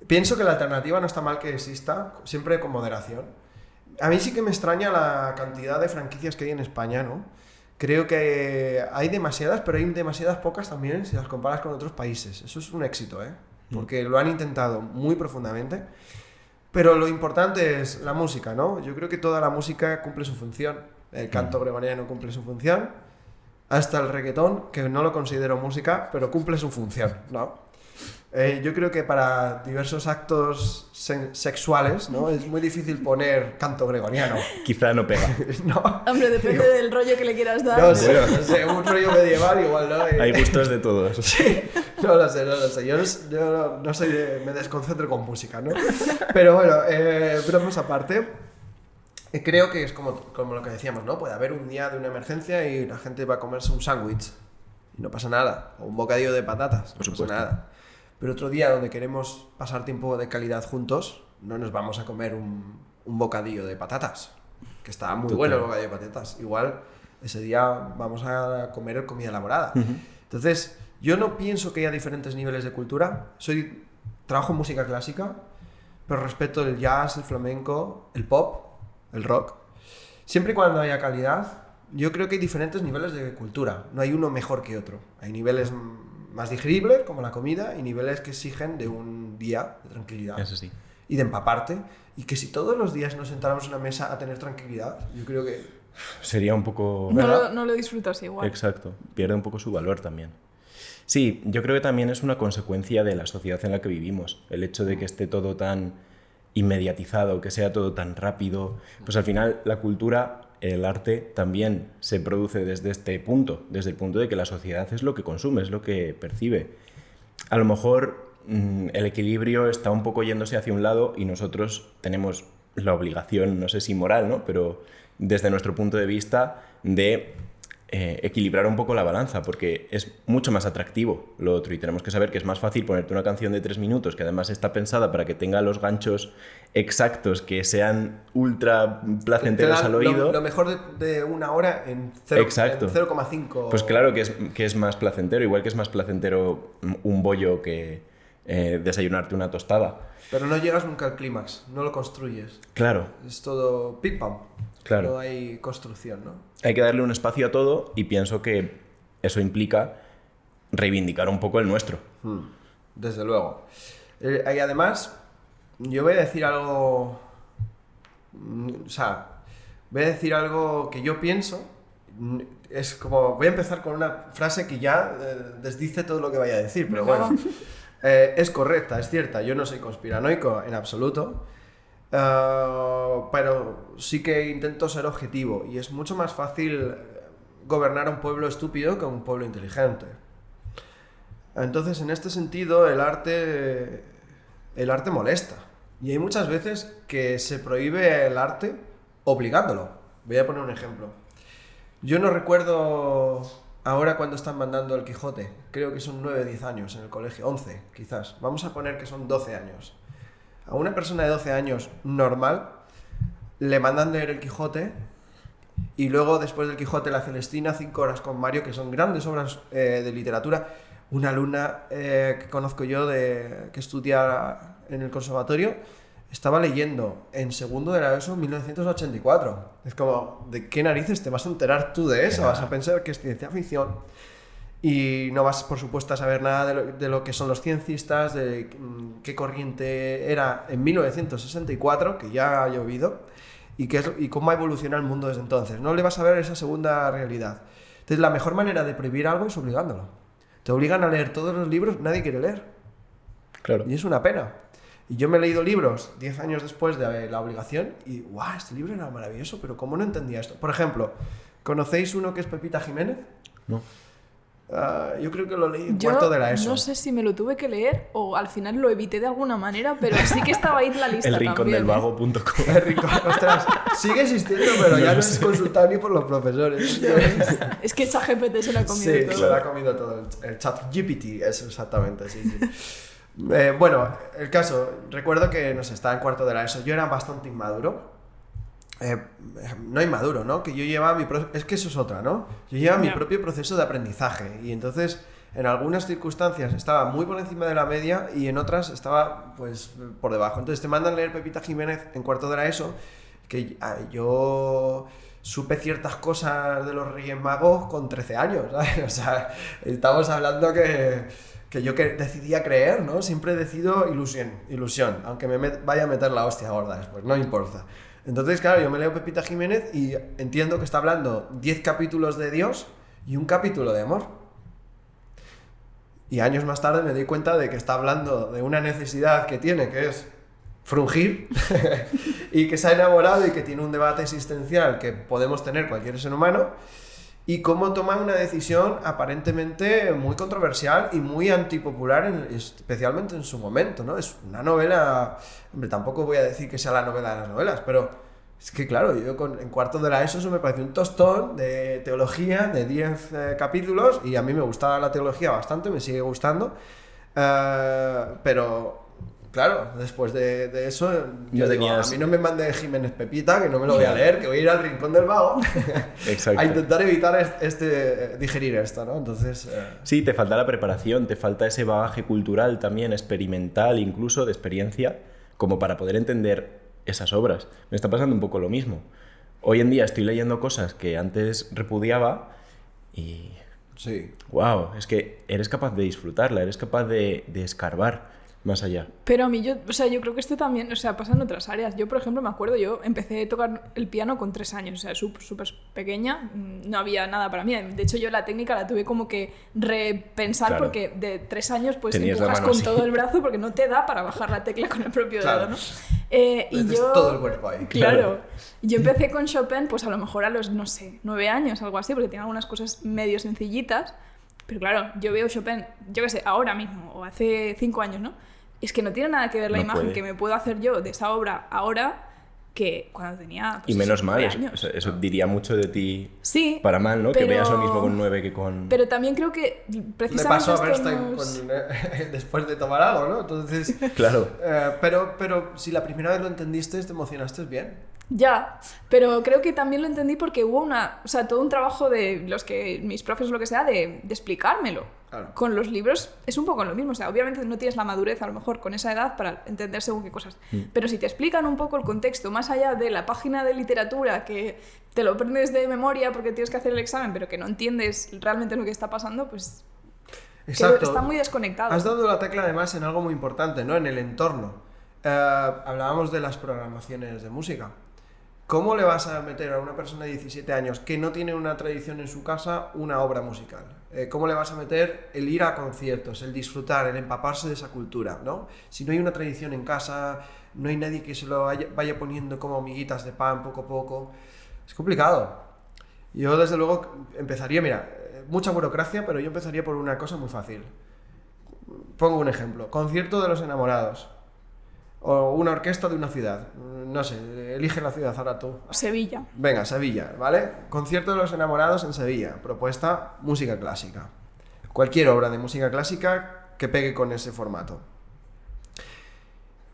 pienso que la alternativa no está mal que exista, siempre con moderación. A mí sí que me extraña la cantidad de franquicias que hay en España, ¿no? Creo que hay demasiadas, pero hay demasiadas pocas también si las comparas con otros países. Eso es un éxito, ¿eh? Porque lo han intentado muy profundamente. Pero lo importante es la música, ¿no? Yo creo que toda la música cumple su función. El canto gregoriano cumple su función. Hasta el reggaetón, que no lo considero música, pero cumple su función, ¿no? Yo creo que para diversos actos sexuales, ¿no? Es muy difícil poner canto gregoriano. Quizá no pega. No. Hombre, depende del rollo que le quieras dar. No sé, no sé, un rollo medieval igual, ¿no? Hay gustos de todos. Sí, no lo sé. Yo no soy de... Me desconcentro con música, ¿no? Pero bueno, bromas aparte, creo que es como lo que decíamos, ¿no? Puede haber un día de una emergencia y la gente va a comerse un sándwich y no pasa nada. O un bocadillo de patatas, no pasa nada. Pero otro día donde queremos pasar tiempo de calidad juntos, no nos vamos a comer un bocadillo de patatas, que está muy bueno el bocadillo de patatas. Igual ese día vamos a comer comida elaborada. Entonces, yo no pienso que haya diferentes niveles de cultura. Trabajo en música clásica, pero respeto el jazz, el flamenco, el pop, el rock. Siempre y cuando haya calidad, yo creo que hay diferentes niveles de cultura. No hay uno mejor que otro. Hay niveles más digeribles, como la comida, y niveles que exigen de un día de tranquilidad. Eso sí. Y de empaparte. Y que si todos los días nos sentáramos en una mesa a tener tranquilidad, yo creo que... Sería un poco... No lo disfrutas igual. Exacto. Pierde un poco su valor también. Sí, yo creo que también es una consecuencia de la sociedad en la que vivimos. El hecho de que esté todo tan inmediatizado, que sea todo tan rápido. Pues al final la cultura... El arte también se produce desde este punto, desde el punto de que la sociedad es lo que consume, es lo que percibe. A lo mejor el equilibrio está un poco yéndose hacia un lado y nosotros tenemos la obligación, no sé si moral, ¿no? Pero desde nuestro punto de vista de equilibrar un poco la balanza, porque es mucho más atractivo lo otro y tenemos que saber que es más fácil ponerte una canción de 3 minutos que además está pensada para que tenga los ganchos exactos que sean ultra placenteros al oído. Lo mejor de una hora en 0,5. Pues claro que es más placentero, igual que es más placentero un bollo que desayunarte una tostada. Pero no llegas nunca al clímax, no lo construyes. Claro. Es todo pim pam. Claro. No hay construcción, ¿no? Hay que darle un espacio a todo y pienso que eso implica reivindicar un poco el nuestro. Desde luego. Y además, yo voy a decir algo... O sea, voy a decir algo que yo pienso. Es como... Voy a empezar con una frase que ya desdice todo lo que vaya a decir, pero bueno. Es correcta, es cierta. Yo no soy conspiranoico en absoluto. Pero sí que intento ser objetivo y es mucho más fácil gobernar a un pueblo estúpido que a un pueblo inteligente. Entonces, en este sentido, el arte molesta. Y hay muchas veces que se prohíbe el arte obligándolo. Voy a poner un ejemplo. Yo no recuerdo ahora cuando están mandando el Quijote. Creo que son 9 o 10 años en el colegio. 11, quizás. Vamos a poner que son 12 años. A una persona de 12 años normal le mandan leer el Quijote y luego después del Quijote la Celestina, 5 horas con Mario, que son grandes obras de literatura. Una alumna que conozco yo que estudia en el conservatorio estaba leyendo en segundo de la ESO 1984. Es como, ¿de qué narices te vas a enterar tú de eso? Vas a pensar que es ciencia ficción y no vas, por supuesto, a saber nada de lo que son los ciencistas, de qué corriente era en 1964, que ya ha llovido, y cómo ha evolucionado el mundo desde entonces. No le vas a ver esa segunda realidad. Entonces, la mejor manera de prohibir algo es obligándolo. Te obligan a leer todos los libros, nadie quiere leer. Claro. Y es una pena. Y yo me he leído libros 10 años después de la obligación y ¡guau! Este libro era maravilloso, pero ¿cómo no entendía esto? Por ejemplo, ¿conocéis uno que es Pepita Jiménez? No. Yo creo que lo leí en cuarto de la ESO. No sé si me lo tuve que leer o al final lo evité de alguna manera, pero sí que estaba ahí en la lista El rincondelvago.com. El rincón, ostras, sigue existiendo, pero ya no es consultado ni por los profesores. Es que ChatGPT se lo ha comido Sí, todo. se lo ha comido todo. El ChatGPT, eso exactamente, sí. Bueno, el caso, recuerdo que no sé, estaba en cuarto de la ESO. Yo era bastante inmaduro. No inmaduro, ¿no? Que yo llevaba es que eso es otra, ¿no? Yo llevaba mi propio proceso de aprendizaje y entonces en algunas circunstancias estaba muy por encima de la media y en otras estaba pues por debajo. Entonces te mandan leer Pepita Jiménez en cuarto de la ESO, que yo supe ciertas cosas de los Reyes Magos con 13 años, ¿sabes? O sea, estamos hablando que yo decidía creer, ¿no? Siempre decido ilusión, aunque me vaya a meter la hostia gorda después, no importa. Entonces, claro, yo me leo Pepita Jiménez y entiendo que está hablando 10 capítulos de Dios y un capítulo de amor. Y años más tarde me doy cuenta de que está hablando de una necesidad que tiene, que es frungir, y que se ha enamorado y que tiene un debate existencial que podemos tener cualquier ser humano, y cómo toma una decisión aparentemente muy controversial y muy antipopular, especialmente en su momento, ¿no? Es una novela, hombre, tampoco voy a decir que sea la novela de las novelas, pero es que claro, yo en cuarto de la ESO eso me parece un tostón de teología de 10 capítulos, y a mí me gustaba la teología bastante, me sigue gustando, pero claro, después de eso, yo digo, a mí no me mande Jiménez Pepita, que no me lo voy a leer, que voy a ir al rincón del vago a intentar evitar digerir esto, ¿no? Entonces... Sí, te falta la preparación, te falta ese bagaje cultural también, experimental, incluso de experiencia, como para poder entender esas obras. Me está pasando un poco lo mismo. Hoy en día estoy leyendo cosas que antes repudiaba y... Sí. ¡Wow! Es que eres capaz de disfrutarla, eres capaz de escarbar más allá. Pero a mí, yo creo que esto también, pasa en otras áreas. Yo, por ejemplo, me acuerdo, yo empecé a tocar el piano con 3 años, o sea, súper pequeña, no había nada para mí. De hecho, yo la técnica la tuve como que repensar, claro, porque de 3 años pues empujas con todo el brazo porque no te da para bajar la tecla con el propio dedo, ¿no? Y yo... todo el cuerpo ahí. Claro. Yo empecé con Chopin, pues a lo mejor a los, no sé, 9 años, algo así, porque tenía algunas cosas medio sencillitas. Pero claro, yo veo Chopin, yo qué sé, ahora mismo, o hace 5 años, ¿no? Es que no tiene nada que ver la imagen que me puedo hacer yo de esa obra ahora que cuando tenía pues, y menos mal, años. Eso diría mucho de ti, sí, para mal, ¿no? Pero, que veas lo mismo con 9 que con... Pero también creo que precisamente... Me pasó a Bernstein después de tomar algo, ¿no? Entonces... Claro. Pero si la primera vez lo entendiste, te emocionaste bien. Ya, pero creo que también lo entendí porque hubo todo un trabajo de los que mis profes o lo que sea de explicármelo. Claro. Con los libros es un poco lo mismo, o sea, obviamente no tienes la madurez a lo mejor con esa edad para entender según qué cosas, pero si te explican un poco el contexto más allá de la página de literatura que te lo aprendes de memoria porque tienes que hacer el examen pero que no entiendes realmente lo que está pasando, pues exacto. Está muy desconectado. Has dado la tecla además en algo muy importante, ¿no? En el entorno. Hablábamos de las programaciones de música. ¿Cómo le vas a meter a una persona de 17 años que no tiene una tradición en su casa una obra musical? ¿Cómo le vas a meter el ir a conciertos, el disfrutar, el empaparse de esa cultura, ¿no? Si no hay una tradición en casa, no hay nadie que se lo vaya poniendo como miguitas de pan poco a poco, es complicado. Yo desde luego empezaría, mira, mucha burocracia, pero yo empezaría por una cosa muy fácil. Pongo un ejemplo, concierto de los enamorados. O una orquesta de una ciudad. No sé, elige la ciudad ahora tú. Sevilla. Venga, Sevilla, ¿vale? Concierto de los enamorados en Sevilla. Propuesta, música clásica. Cualquier obra de música clásica que pegue con ese formato.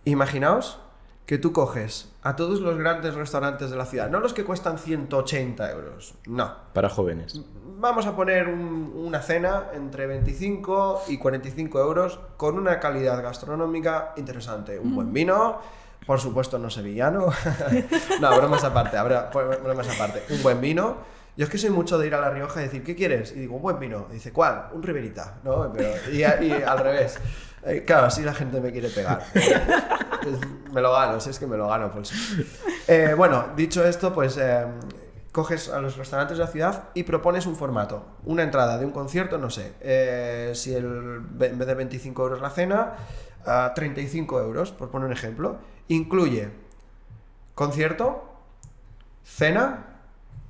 Imaginaos que tú coges a todos los grandes restaurantes de la ciudad, no los que cuestan 180 euros, no. Para jóvenes. Vamos a poner una cena entre 25 y 45 euros con una calidad gastronómica interesante. Un buen vino, por supuesto no sevillano. No, bromas aparte, bromas aparte. Un buen vino. Yo es que soy mucho de ir a La Rioja y decir, ¿qué quieres? Y digo, un buen vino. Y dice, ¿cuál? Un Riberita, ¿no? Y al revés. Claro, así la gente me quiere pegar. Me lo gano, si es que me lo gano. Pues. Bueno, dicho esto, pues coges a los restaurantes de la ciudad y propones un formato. Una entrada de un concierto, no sé. Si en vez de 25 euros la cena, 35 euros, por poner un ejemplo. Incluye concierto, cena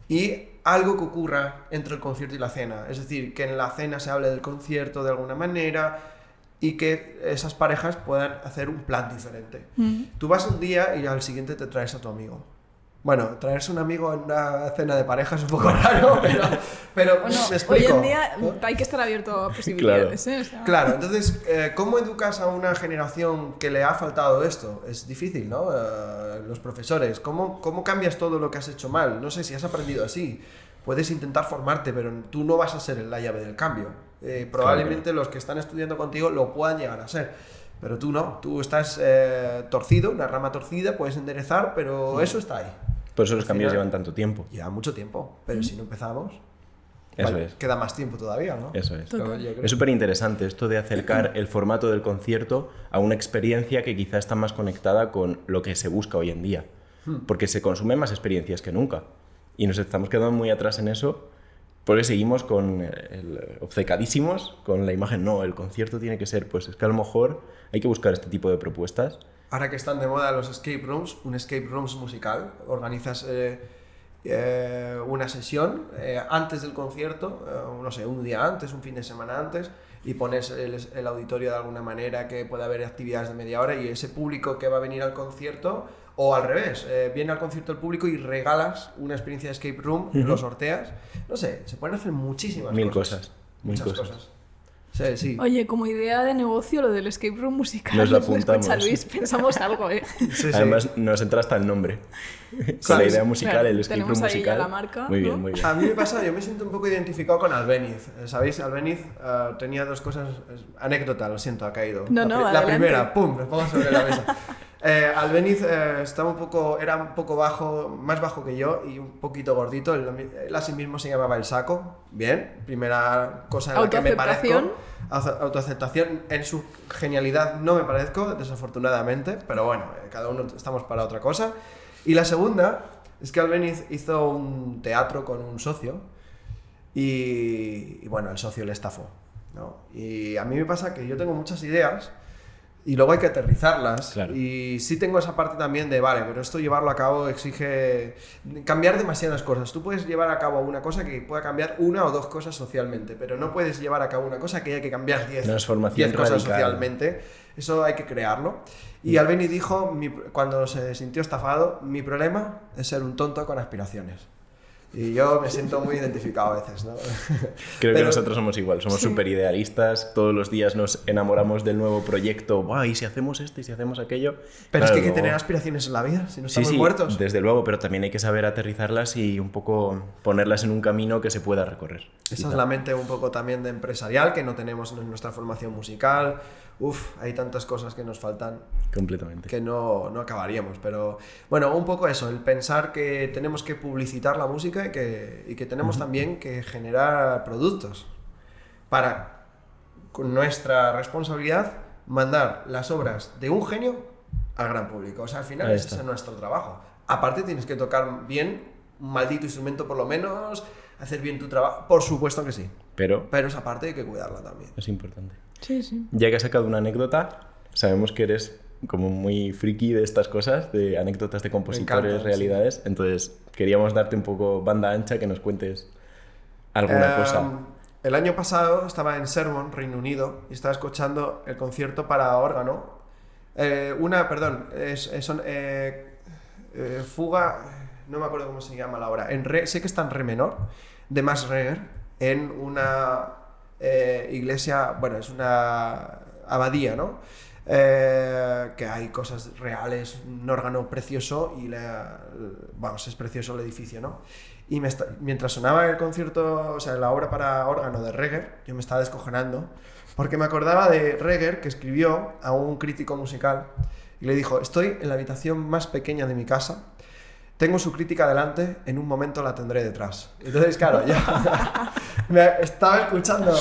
y algo que ocurra entre el concierto y la cena. Es decir, que en la cena se hable del concierto de alguna manera y que esas parejas puedan hacer un plan diferente. Tú vas un día y al siguiente te traes a tu amigo. Bueno, traerse un amigo en una cena de pareja es un poco raro, pero bueno, me explico. Hoy en día hay que estar abierto a posibilidades. Claro. O sea... Claro, entonces, ¿cómo educas a una generación que le ha faltado esto? Es difícil, ¿no? Los profesores, ¿cómo cambias todo lo que has hecho mal? No sé si has aprendido así. Puedes intentar formarte, pero tú no vas a ser la llave del cambio. Probablemente claro. Los que están estudiando contigo lo puedan llegar a ser. Pero tú no, tú estás torcido, una rama torcida, puedes enderezar, pero eso está ahí. Por eso los cambios llevan tanto tiempo. Lleva mucho tiempo, pero si no empezamos, eso es. Queda más tiempo todavía, ¿no? Eso es. Es súper interesante esto de acercar el formato del concierto a una experiencia que quizá está más conectada con lo que se busca hoy en día. Porque se consumen más experiencias que nunca. Y nos estamos quedando muy atrás en eso, porque seguimos obcecadísimos con la imagen. No, el concierto tiene que ser, pues es que a lo mejor hay que buscar este tipo de propuestas. Ahora que están de moda los escape rooms, un escape rooms musical, organizas una sesión antes del concierto, no sé, un día antes, un fin de semana antes, y pones el auditorio de alguna manera que pueda haber actividades de media hora y ese público que va a venir al concierto, o al revés, viene al concierto el público y regalas una experiencia de escape room, lo sorteas, no sé, se pueden hacer muchísimas cosas. Muchas cosas. Sí, sí. Oye, como idea de negocio, lo del escape room musical. Nos lo apuntamos. Escucha, Luis, pensamos algo, ¿eh? Sí, además, nos entra hasta el nombre. Con la idea musical, claro, el escape room musical. Tenemos ahí ya la marca, muy bien, ¿no? muy bien. A mí me pasa, yo me siento un poco identificado con Albéniz. ¿Sabéis? Albéniz tenía dos cosas... Anécdota, lo siento, ha caído. La primera, ¡pum!, me pongo sobre la mesa. Albéniz era un poco bajo, más bajo que yo y un poquito gordito. Él a sí mismo se llamaba El Saco. Bien, primera cosa en la que me parezco. Autoaceptación. En su genialidad no me parezco, desafortunadamente, pero bueno, cada uno estamos para otra cosa. Y la segunda es que Albéniz hizo un teatro con un socio y bueno, el socio le estafó, ¿no? Y a mí me pasa que yo tengo muchas ideas y luego hay que aterrizarlas. Claro. Y sí tengo esa parte también de, vale, pero esto llevarlo a cabo exige cambiar demasiadas cosas. Tú puedes llevar a cabo una cosa que pueda cambiar una o dos cosas socialmente, pero no puedes llevar a cabo una cosa que haya que cambiar 10 cosas socialmente. Eso hay que crearlo. Y Albéniz dijo, cuando se sintió estafado, mi problema es ser un tonto con aspiraciones. Y yo me siento muy identificado a veces, ¿no? Creo que nosotros somos igual, somos súper idealistas, todos los días nos enamoramos del nuevo proyecto, ¡guau! ¿Y si hacemos esto y si hacemos aquello? Pero claro, es que hay que tener aspiraciones en la vida, si no estamos muertos. Desde luego, pero también hay que saber aterrizarlas y un poco ponerlas en un camino que se pueda recorrer. Esa es la mente un poco también de empresarial que no tenemos en nuestra formación musical. Hay tantas cosas que nos faltan. Completamente. Que no acabaríamos, pero bueno, un poco eso, el pensar que tenemos que publicitar la música y que tenemos también que generar productos para, con nuestra responsabilidad, mandar las obras de un genio al gran público. O sea, al final ese es nuestro trabajo. Aparte tienes que tocar bien un maldito instrumento por lo menos, hacer bien tu trabajo, por supuesto que sí. Pero esa parte hay que cuidarla también. Es importante. Sí, sí. Ya que has sacado una anécdota, sabemos que eres como muy friki de estas cosas, de anécdotas de compositores, realidades. Sí. Entonces, queríamos darte un poco banda ancha, que nos cuentes alguna cosa. El año pasado estaba en Sermon, Reino Unido, y estaba escuchando el concierto para órgano Fuga, no me acuerdo cómo se llama la obra, sé que está en re menor, de Max Reger, en una iglesia, bueno, es una abadía, ¿no? Que hay cosas reales, un órgano precioso y vamos, es precioso el edificio, ¿no? Y mientras sonaba el concierto, o sea, la obra para órgano de Reger, yo me estaba descojonando porque me acordaba de Reger, que escribió a un crítico musical y le dijo: estoy en la habitación más pequeña de mi casa, tengo su crítica delante, en un momento la tendré detrás. Entonces, claro, ya me estaba escuchando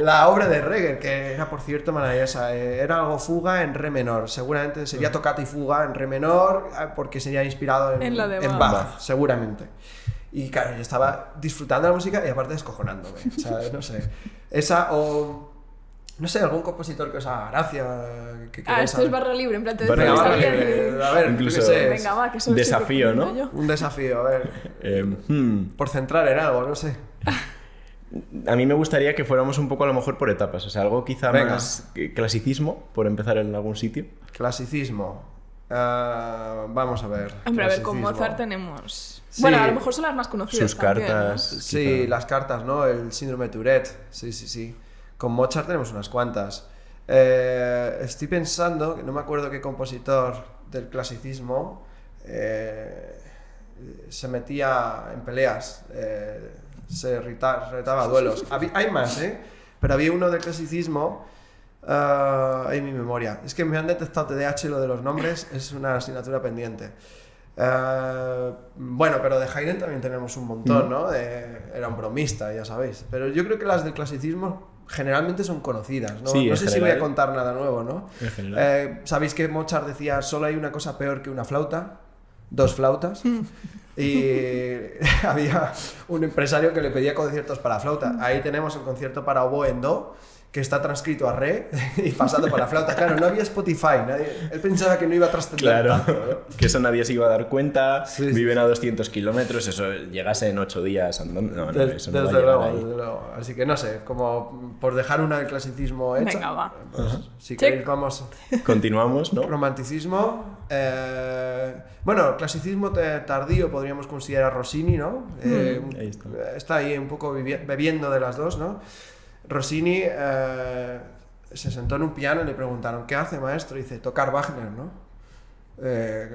la obra de Reger, que era, por cierto, maravillosa. Era algo fuga en re menor. Seguramente sería toccata y fuga en re menor, porque sería inspirado en la de Bach, seguramente. Y claro, yo estaba disfrutando la música y aparte descojonándome. O sea, no sé. Esa o... No sé, algún compositor que os haga gracia. Esto es barra libre, en plan, te a ver, incluso venga, va, que eso desafío, ¿no? Yo. Un desafío, a ver. Por centrar en algo, no sé. A mí me gustaría que fuéramos un poco a lo mejor por etapas, o sea, algo quizá Venga. más clasicismo, por empezar en algún sitio. Clasicismo. Vamos a ver. Hombre, a ver, con clasicismo. Mozart tenemos... Sí. Bueno, a lo mejor son las más conocidas Sus también, cartas. ¿no? Sí, quizá. las cartas, ¿no? El síndrome de Tourette. Sí. Con Mozart tenemos unas cuantas. Estoy pensando, que no me acuerdo qué compositor del clasicismo se metía en peleas, se retaba a duelos. Hay más, pero había uno del clasicismo. Hay mi memoria. Es que me han detectado TDAH, lo de los nombres es una asignatura pendiente. Bueno, pero de Haydn también tenemos un montón, ¿no? Era un bromista, ya sabéis. Pero yo creo que las del clasicismo generalmente son conocidas, ¿no? Sí, no sé general, si voy a contar nada nuevo, ¿no? En general. Sabéis que Mozart decía: solo hay una cosa peor que una flauta, 2 flautas. Y había un empresario que le pedía conciertos para flauta. Ahí tenemos el concierto para oboe en do, que está transcrito a re y pasado para flauta. Claro, no había Spotify, él pensaba que no iba a trascender Claro, tanto, ¿no? que eso nadie se iba a dar cuenta. Sí. Viven a 200 kilómetros, eso llegase en 8 días andando. No, eso no va a Desde llegar luego, ahí. desde luego. Así que no sé, como por dejar una del clasicismo hecha. Venga, va. Pues, si Check. queréis, vamos. Continuamos, ¿no? Romanticismo. Bueno, clasicismo tardío podríamos considerar Rossini, ¿no? Ahí está. Está ahí un poco bebiendo de las dos, ¿no? Rossini se sentó en un piano y le preguntaron: ¿qué hace, maestro? Y dice: tocar Wagner, ¿no?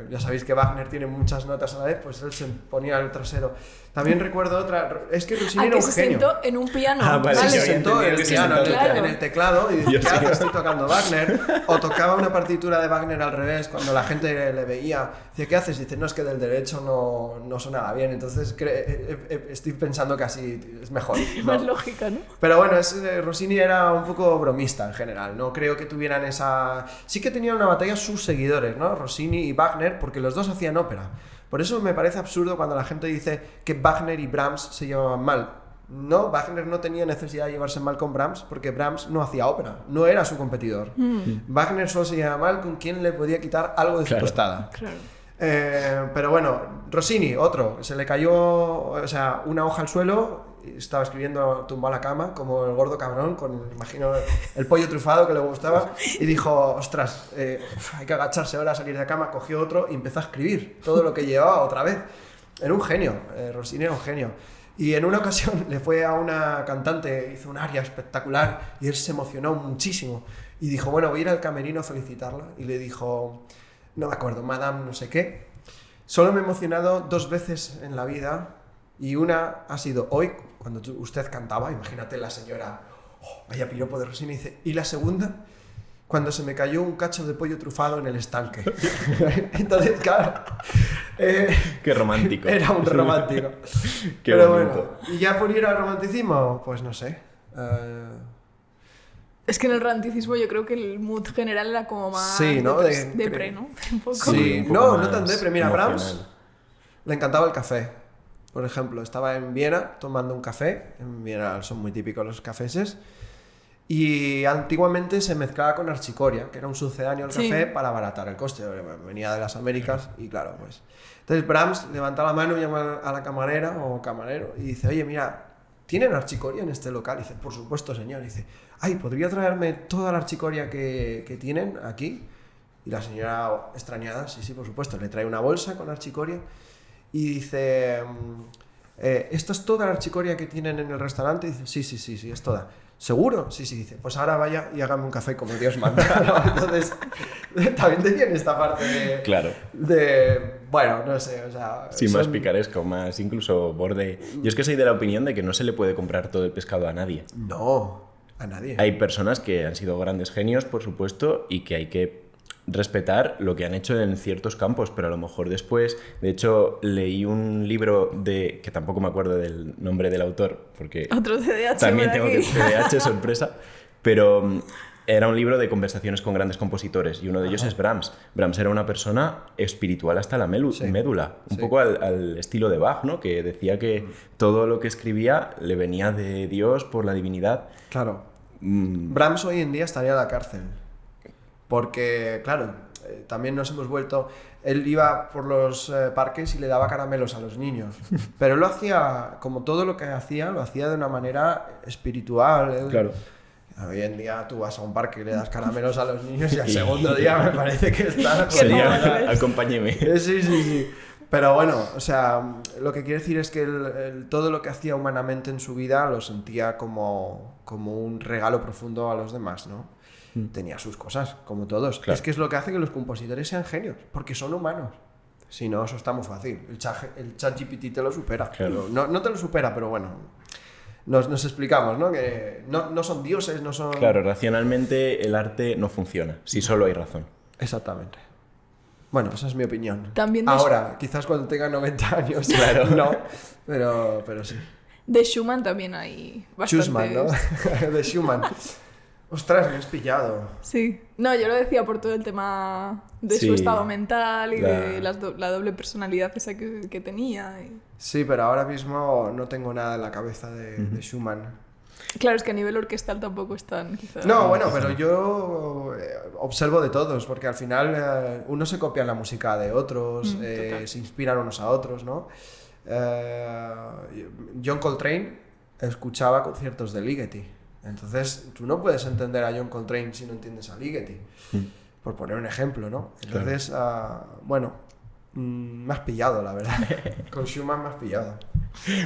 Ya sabéis que Wagner tiene muchas notas a la vez, pues él se ponía el trasero. También recuerdo otra, es que Rossini era que un se genio. sentó en un piano. Ah, vale, Se yo había sentó en entendido el que se piano, sentó claro. en el teclado y dice: Yo ¿qué sí. haces? Estoy tocando Wagner. O tocaba una partitura de Wagner al revés cuando la gente le veía. Dice: ¿qué haces? Dice: no, es que del derecho no sonaba bien. Entonces estoy pensando que así es mejor, ¿no? Más lógica, ¿no? Pero bueno, Rossini era un poco bromista en general, no creo que tuvieran esa... Sí que tenían una batalla sus seguidores, ¿no? Rossini y Wagner, porque los dos hacían ópera. Por eso me parece absurdo cuando la gente dice que Wagner y Brahms se llevaban mal. No, Wagner no tenía necesidad de llevarse mal con Brahms porque Brahms no hacía ópera, no era su competidor. Wagner solo se llevaba mal con quien le podía quitar algo de su tostada. Claro. Pero bueno, Rossini, otro, se le cayó, o sea, una hoja al suelo, estaba escribiendo tumbado a la cama, como el gordo cabrón, con, imagino, el pollo trufado que le gustaba, y dijo: ostras, hay que agacharse ahora, salir de la cama. Cogió otro y empezó a escribir todo lo que llevaba otra vez. Era un genio, Rossini era un genio. Y en una ocasión le fue a una cantante, hizo un aria espectacular, y él se emocionó muchísimo, y dijo: bueno, voy a ir al camerino a felicitarla, y le dijo... No me acuerdo, Madame no sé qué. Solo me he emocionado 2 veces en la vida y una ha sido hoy, cuando usted cantaba, imagínate la señora, vaya piropo de Rossini, dice, y la segunda, cuando se me cayó un cacho de pollo trufado en el estanque. Entonces, claro... Qué romántico. Era un romántico. Qué Pero bonito. bueno, ¿y ya por ir al romanticismo? Pues no sé. Es que en el romanticismo yo creo que el mood general era como más Sí, ¿no? depre, ¿no? Un poco. Sí, un poco no más tan depre. Mira, emocional. Brahms le encantaba el café. Por ejemplo, estaba en Viena tomando un café. En Viena son muy típicos los cafeses. Y antiguamente se mezclaba con archicoria, que era un sucedáneo al Sí. café para abaratar el coste. Venía de las Américas y claro, pues... Entonces Brahms levanta la mano y llama a la camarera o camarero y dice: oye, mira, ¿tienen archicoria en este local? Y dice: por supuesto, señor. Y dice: ay, ¿podría traerme toda la archicoria que tienen aquí? Y la señora extrañada, sí, por supuesto, le trae una bolsa con achicoria y dice, ¿esto es toda la achicoria que tienen en el restaurante? Y dice, sí, es toda. ¿Seguro? Sí, dice, pues ahora vaya y hágame un café como Dios manda. ¿No? Entonces, también te viene esta parte de... Claro. Bueno, no sé, o sea... Sí, más picaresco, más incluso borde... Yo es que soy de la opinión de que no se le puede comprar todo el pescado a nadie. No, a nadie. Hay personas que han sido grandes genios, por supuesto, y que hay que respetar lo que han hecho en ciertos campos, pero a lo mejor después... De hecho, leí un libro que tampoco me acuerdo del nombre del autor, porque... Otro CDH. También tengo que CDH, sorpresa, pero era un libro de conversaciones con grandes compositores, y uno de ellos es Brahms. Brahms era una persona espiritual hasta la médula, un poco al estilo de Bach, ¿no? Que decía que todo lo que escribía le venía de Dios por la divinidad. Claro. Brahms hoy en día estaría en la cárcel. Porque, claro, también nos hemos vuelto... Él iba por los parques y le daba caramelos a los niños. Pero él lo hacía, como todo lo que hacía, lo hacía de una manera espiritual. Claro. Hoy en día tú vas a un parque y le das caramelos a los niños y al segundo día me parece que está... Sería, acompáñeme. Sí. Pero bueno, o sea, lo que quiere decir es que todo lo que hacía humanamente en su vida lo sentía como un regalo profundo a los demás, ¿no? Tenía sus cosas, como todos. Claro. Es que es lo que hace que los compositores sean genios, porque son humanos. Si no, eso está muy fácil. El ChatGPT te lo supera. Claro. No te lo supera, pero bueno, nos explicamos, ¿no? Que no son dioses, no son... Claro, racionalmente el arte no funciona, si solo hay razón. Exactamente. Bueno, esa es mi opinión. También ahora, quizás cuando tenga 90 años, claro, no, pero sí. De Schumann también hay bastantes... Schumann, ¿no? De Schumann. Ostras, me has pillado. Sí. No, yo lo decía por todo el tema de su estado mental y de la doble personalidad esa que tenía. Sí, pero ahora mismo no tengo nada en la cabeza de Schumann. Claro, es que a nivel orquestal tampoco están, quizás. No, bueno, pero yo observo de todos, porque al final uno se copia la música de otros, se inspiran unos a otros, ¿no? John Coltrane escuchaba conciertos de Ligeti. Entonces, tú no puedes entender a John Coltrane si no entiendes a Ligeti, por poner un ejemplo, ¿no? Entonces, bueno, me has pillado, la verdad. Con Schumann me has pillado.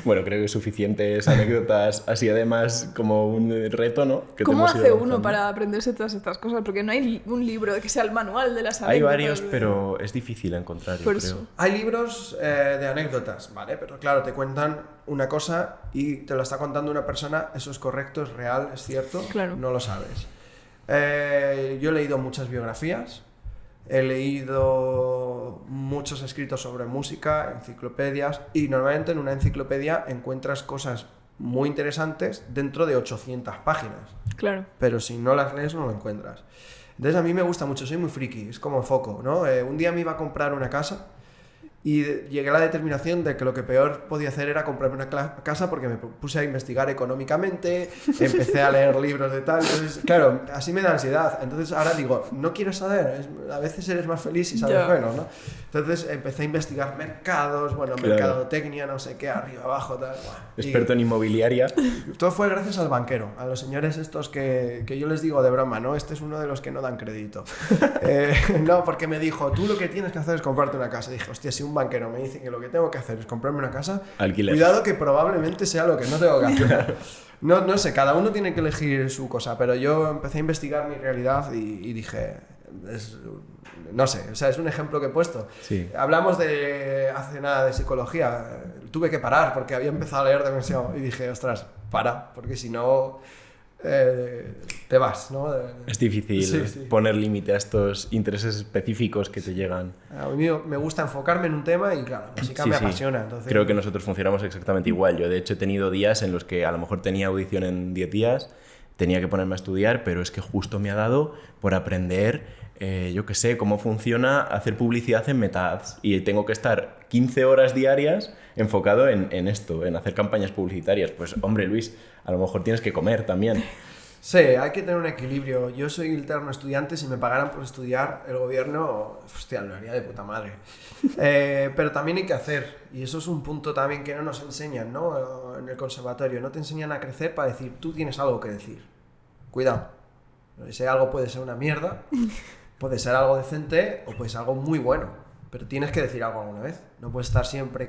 Bueno, creo que suficientes anécdotas, así además como un reto, ¿no? ¿Cómo hace uno para aprenderse todas estas cosas? Porque no hay un libro que sea el manual de las anécdotas. Hay varios, pero es difícil encontrar, yo creo. Hay libros de anécdotas, ¿vale? Pero claro, te cuentan una cosa y te lo está contando una persona, eso es correcto, es real, es cierto, claro. No lo sabes. Yo he leído muchas biografías, he leído muchos escritos sobre música, enciclopedias, y normalmente en una enciclopedia encuentras cosas muy interesantes dentro de 800 páginas. Claro. Pero si no las lees no lo encuentras. Entonces a mí me gusta mucho, soy muy friki, es como foco, ¿no? Un día me iba a comprar una casa y llegué a la determinación de que lo que peor podía hacer era comprarme una casa, porque me puse a investigar económicamente, empecé a leer libros de tal, entonces claro, así me da ansiedad. Entonces ahora digo, no quiero saber, a veces eres más feliz si sabes menos, ¿no? Entonces empecé a investigar mercados, bueno, claro. Mercadotecnia, no sé qué, arriba, abajo, tal. Experto en inmobiliaria. Todo fue gracias al banquero, a los señores estos que yo les digo de broma, ¿no? Este es uno de los que no dan crédito. No, porque me dijo, tú lo que tienes que hacer es comprarte una casa. Dije, hostia, si un banquero me dice que lo que tengo que hacer es comprarme una casa, alquiler. Cuidado que probablemente sea lo que no tengo que hacer. No sé, cada uno tiene que elegir su cosa, pero yo empecé a investigar mi realidad y dije, no sé, o sea, es un ejemplo que he puesto. Sí. Hablamos hace nada de psicología, tuve que parar porque había empezado a leer demasiado y dije, ostras, para, porque si no... te vas, ¿no? Es difícil poner límite a estos intereses específicos que te llegan. A mí me gusta enfocarme en un tema y claro, la música me apasiona. Entonces... Creo que nosotros funcionamos exactamente igual. Yo de hecho he tenido días en los que a lo mejor tenía audición en 10 días, tenía que ponerme a estudiar, pero es que justo me ha dado por aprender, yo qué sé, cómo funciona hacer publicidad en Meta-Ads y tengo que estar 15 horas diarias enfocado en esto, en hacer campañas publicitarias. Pues hombre, Luis, a lo mejor tienes que comer también. Sí, hay que tener un equilibrio. Yo soy eterno estudiante, si me pagaran por estudiar, el gobierno, hostia, lo haría de puta madre. Pero también hay que hacer, y eso es un punto también que no nos enseñan, ¿no? En el conservatorio, no te enseñan a crecer para decir, tú tienes algo que decir. Cuidado, ese algo puede ser una mierda, Puede ser algo decente o puede ser algo muy bueno, pero tienes que decir algo alguna vez. No puedes estar siempre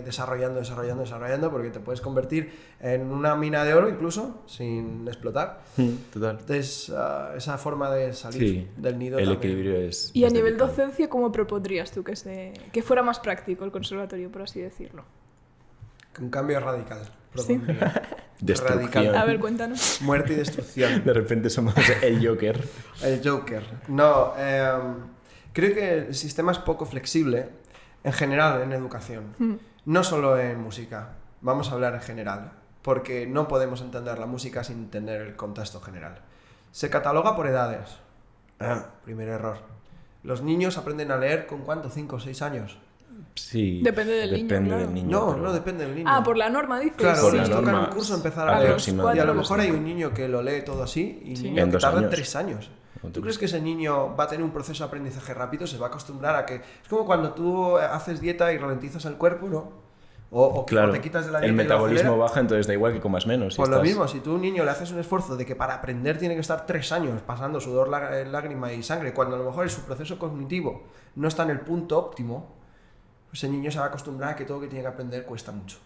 desarrollando, porque te puedes convertir en una mina de oro incluso sin explotar. Total. Entonces, esa forma de salir del nido el también. equilibrio es... Y a es nivel delicado. docencia, ¿cómo propondrías tú que fuera más práctico el conservatorio, por así decirlo? Un cambio radical. Sí. Destrucción. Radical. A ver, cuéntanos. Muerte y destrucción. De repente somos el Joker. El Joker. No, creo que el sistema es poco flexible en general en educación. No solo en música. Vamos a hablar en general. Porque no podemos entender la música sin entender el contexto general. Se cataloga por edades. Primer error. Los niños aprenden a leer ¿con cuánto? 5 o 6 años. Sí. Depende del niño, claro. No, pero- no depende del niño. Ah, por la norma dices. Claro, Por les la toca en norma un curso empezar a a leer. los Y a cuatro, lo los mejor hay cinco. un niño que lo lee todo así y un Sí. niño En que 2 tarda años. 3 años. ¿Tú crees que ese niño va a tener un proceso de aprendizaje rápido? Se va a acostumbrar a que... Es como cuando tú haces dieta y ralentizas el cuerpo, ¿no? O Claro, te quitas de la dieta el y lo metabolismo aceleras. baja, entonces da igual que comas menos. si Pues lo estás- mismo, si tú a un niño le haces un esfuerzo de que para aprender tiene que estar 3 años pasando sudor, lágrima y sangre, cuando a lo mejor su proceso cognitivo no está en el punto óptimo, pues ese niño se va a acostumbrar a que todo lo que tiene que aprender cuesta mucho.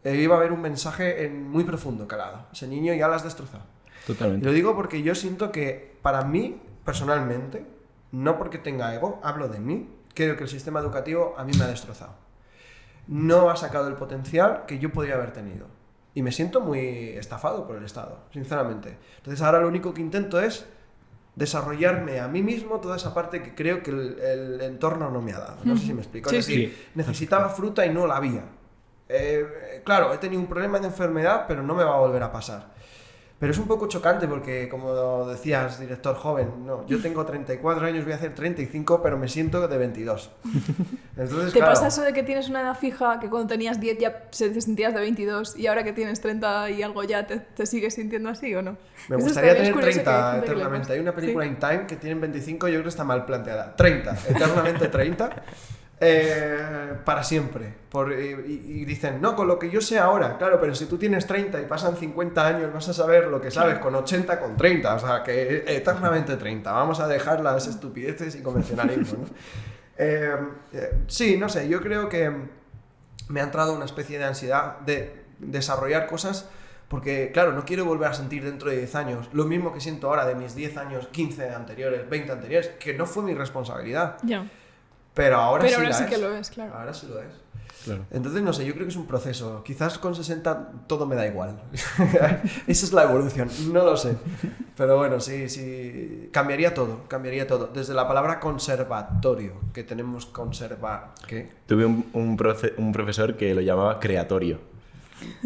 Iba a haber un mensaje muy profundo calado. Ese niño ya lo has destrozado. Y Totalmente. lo digo porque yo siento que para mí, personalmente, no porque tenga ego, hablo de mí, creo que el sistema educativo a mí me ha destrozado. No ha sacado el potencial que yo podría haber tenido. Y me siento muy estafado por el Estado, sinceramente. Entonces ahora lo único que intento es desarrollarme a mí mismo toda esa parte que creo que el entorno no me ha dado. No sé si me explico. Sí, es decir, sí. necesitaba fruta y no la había. Claro, he tenido un problema de enfermedad, pero no me va a volver a pasar. Pero es un poco chocante porque, como decías, director joven, no, yo tengo 34 años, voy a hacer 35, pero me siento de 22. Entonces, ¿Te claro, pasa eso de que tienes una edad fija que cuando tenías 10 ya te sentías de 22 y ahora que tienes 30 y algo ya te sigues sintiendo así o no? me Eso gustaría también es tener curioso que hay 30 gente que le eternamente. pasa. Hay una película Sí. In Time que tienen 25, yo creo que está mal planteada. 30, eternamente 30. Para siempre. Y dicen, no, con lo que yo sé ahora, claro, pero si tú tienes 30 y pasan 50 años, vas a saber lo que sabes con 80, con 30, o sea, que eternamente 30. Vamos a dejar las estupideces y convencionalismo, ¿no? Sí, no sé, yo creo que me ha entrado una especie de ansiedad de desarrollar cosas porque, claro, no quiero volver a sentir dentro de 10 años lo mismo que siento ahora de mis 10 años, 15 anteriores, 20 anteriores, que no fue mi responsabilidad. Ya. Pero ahora Pero sí ahora la sí es. que lo es, claro. Ahora sí lo es. Claro. Entonces, no sé, yo creo que es un proceso. Quizás con 60 todo me da igual. Esa es la evolución, no lo sé. Pero bueno, sí, cambiaría todo. Desde la palabra conservatorio, que tenemos conservar. ¿Qué? Tuve un profesor que lo llamaba creatorio.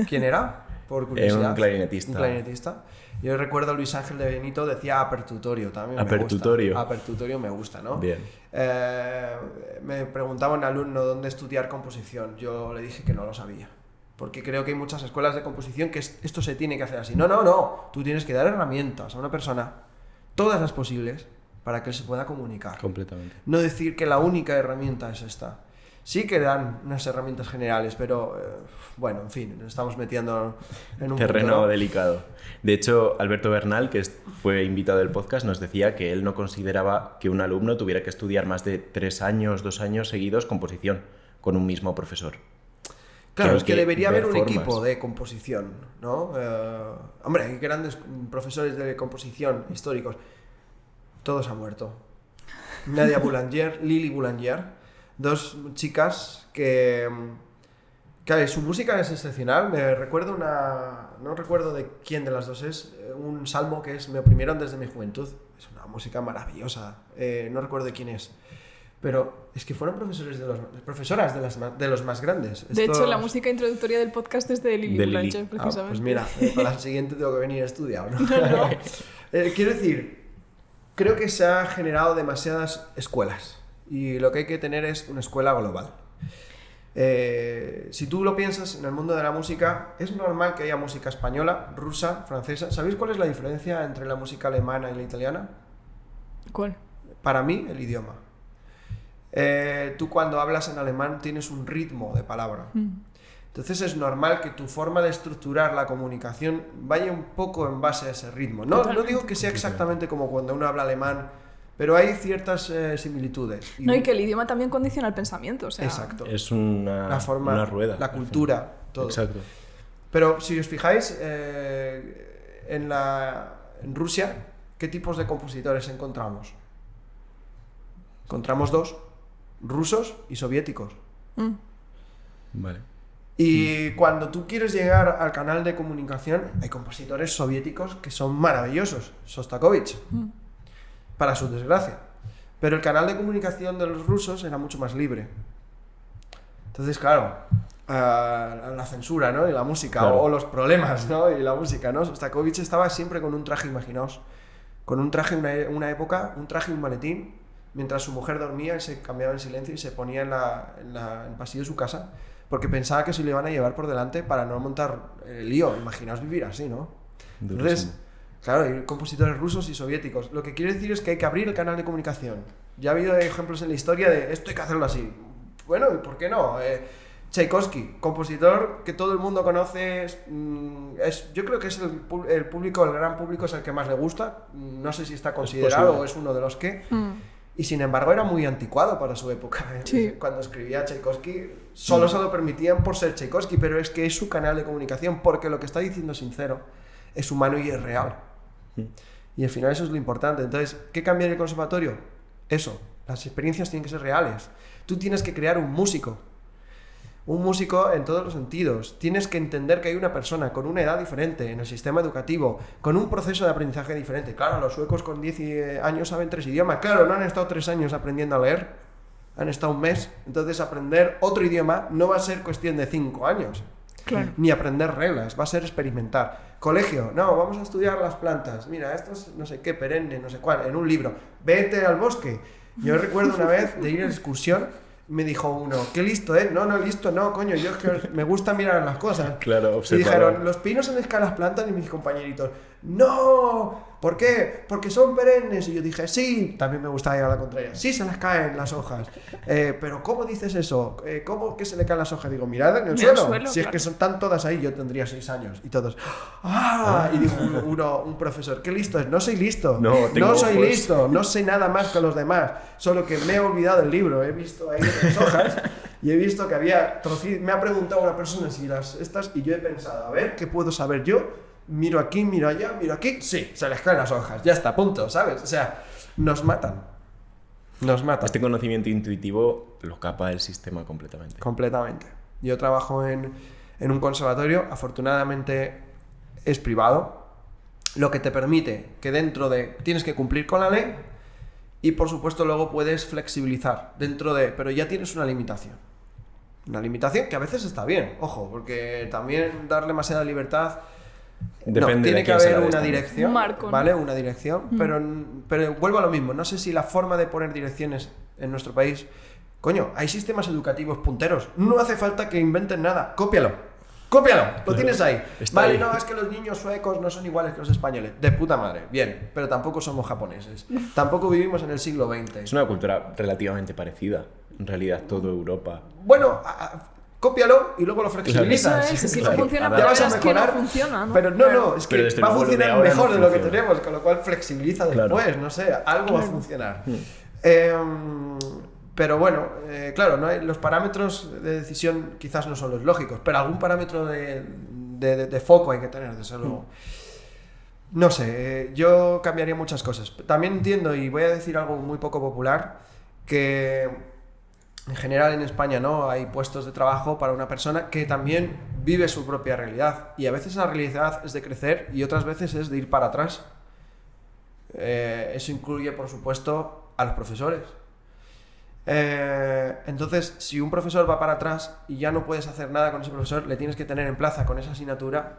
¿Quién era? Por curiosidad. Un clarinetista. Un clarinetista. Yo recuerdo a Luis Ángel de Benito decía apertutorio también. Apertutorio. Me gusta. Apertutorio me gusta, ¿no? Bien. Me preguntaba un alumno dónde estudiar composición. Yo le dije que no lo sabía. Porque creo que hay muchas escuelas de composición que esto se tiene que hacer así. No. Tú tienes que dar herramientas a una persona, todas las posibles, para que él se pueda comunicar. Completamente. No decir que la única herramienta es esta. Sí que dan unas herramientas generales, pero bueno, en fin, nos estamos metiendo en un Terreno punto, ¿no? delicado. De hecho, Alberto Bernal, que fue invitado del podcast, nos decía que él no consideraba que un alumno tuviera que estudiar más de 3 años, 2 años seguidos composición con un mismo profesor. Claro, es que que debería ver haber un formas. equipo de composición, ¿no? Hombre, hay grandes profesores de composición históricos. Todos han muerto. Nadia Boulanger, Lili Boulanger, dos chicas que su música es excepcional. Me recuerdo no recuerdo de quién de las dos es, un salmo que es Me oprimieron desde mi juventud. Es una música maravillosa. No recuerdo de quién es. Pero es que fueron profesoras de los más grandes. De hecho, la música introductoria del podcast es de Lili De Lili. Boulanger, precisamente. Pues mira, para la siguiente tengo que venir estudiado, ¿no? No. Quiero decir, creo que se han generado demasiadas escuelas y lo que hay que tener es una escuela global. Si tú lo piensas en el mundo de la música, es normal que haya música española, rusa, francesa. ¿Sabéis cuál es la diferencia entre la música alemana y la italiana? ¿Cuál? Para mí, el idioma. Tú cuando hablas en alemán tienes un ritmo de palabra. Entonces es normal que tu forma de estructurar la comunicación vaya un poco en base a ese ritmo. No digo que sea exactamente como cuando uno habla alemán, pero hay ciertas similitudes. No, y que el idioma también condiciona el pensamiento, o sea... Exacto. Es una rueda. La cultura, todo. Exacto. Pero si os fijáis, en Rusia, ¿qué tipos de compositores encontramos? Encontramos dos, rusos y soviéticos. Vale. Y cuando tú quieres llegar al canal de comunicación, hay compositores soviéticos que son maravillosos. Shostakovich, para su desgracia. Pero el canal de comunicación de los rusos era mucho más libre. Entonces, claro, la censura, ¿no? Y la música, claro. o los problemas, ¿no? Y la música, ¿no? Shostakovich estaba siempre con un traje, imaginaos, con un traje, una época, un traje y un maletín, mientras su mujer dormía, él se cambiaba en silencio y se ponía en el pasillo de su casa, porque pensaba que se le iban a llevar por delante para no montar el lío. Imaginaos vivir así, ¿no? Entonces, claro, hay compositores rusos y soviéticos. Lo que quiere decir es que hay que abrir el canal de comunicación. Ya ha habido ejemplos en la historia de esto hay que hacerlo así. Bueno, ¿y por qué no? Tchaikovsky, compositor que todo el mundo conoce, yo creo que es el público, el gran público es el que más le gusta. No sé si está considerado o es uno de los que... Y sin embargo era muy anticuado para su época. Sí. Cuando escribía Tchaikovsky, solo se lo permitían por ser Tchaikovsky, pero es que es su canal de comunicación, porque lo que está diciendo es sincero, es humano y es real. Y al final eso es lo importante. Entonces, ¿qué cambia en el conservatorio? Eso, las experiencias tienen que ser reales. Tú tienes que crear un músico en todos los sentidos. Tienes que entender que hay una persona con una edad diferente en el sistema educativo, con un proceso de aprendizaje diferente. Claro, los suecos con 10 años saben 3 idiomas. Claro, no han estado 3 años aprendiendo a leer, han estado un mes. Entonces aprender otro idioma no va a ser cuestión de 5 años. Claro. Ni aprender reglas, va a ser experimentar. Colegio, no, vamos a estudiar las plantas. Mira, esto es no sé qué, perenne, no sé cuál, en un libro. Vete al bosque. Yo recuerdo una vez de ir a excursión. Me dijo uno, qué listo, ¿eh? No, listo, no, coño, yo es que me gusta mirar las cosas. Claro, observar. Y dijeron, los pinos se les caen las plantas, y mis compañeritos, ¡no! ¿Por qué? Porque son perennes. Y yo dije, sí, también me gusta ir a la contraria. Sí, se les caen las hojas. Pero ¿cómo dices eso? ¿Cómo que se le caen las hojas? Digo, mirad en el suelo. Si es que están todas ahí, yo tendría 6 años. Y todos, ¡ah! Y dijo un profesor, qué listo es. No soy listo. No soy listo. No sé nada más que los demás. Solo que me he olvidado el libro. He visto ahí las hojas y he visto que había me ha preguntado una persona si estas, y yo he pensado, a ver, ¿qué puedo saber yo? Miro aquí, miro allá, miro aquí. Sí, se les caen las hojas. Ya está, punto, ¿sabes? O sea, nos matan. Este conocimiento intuitivo lo capa el sistema completamente. Completamente. Yo trabajo en un conservatorio, afortunadamente es privado, lo que te permite que dentro de... Tienes que cumplir con la ley y, por supuesto, luego puedes flexibilizar dentro de... Pero ya tienes una limitación. Una limitación que a veces está bien, ojo, porque también darle demasiada libertad... Depende tiene de que haber una dirección, un marco, ¿no? ¿vale? Una dirección, pero vuelvo a lo mismo. No sé si la forma de poner direcciones en nuestro país... Coño, hay sistemas educativos punteros. No hace falta que inventen nada. Cópialo, lo tienes ahí. Vale, no, es que los niños suecos no son iguales que los españoles. De puta madre, bien, pero tampoco somos japoneses. Tampoco vivimos en el siglo XX. Es una cultura relativamente parecida, en realidad, toda Europa. Bueno... Cópialo y luego lo flexibilizas. Eso es, si no funciona, ya vas a mejorar. Que no funciona, ¿no? Pero no, es que va a funcionar mejor de lo que tenemos, con lo cual flexibiliza después, no sé, algo va a funcionar. Pero bueno, claro, no hay, los parámetros de decisión quizás no son los lógicos, pero algún parámetro de foco hay que tener, desde luego. No sé, yo cambiaría muchas cosas. También entiendo, y voy a decir algo muy poco popular, que... En general en España, ¿no? Hay puestos de trabajo para una persona que también vive su propia realidad. Y a veces la realidad es de crecer y otras veces es de ir para atrás. Eso incluye, por supuesto, a los profesores. Entonces, si un profesor va para atrás y ya no puedes hacer nada con ese profesor, le tienes que tener en plaza con esa asignatura.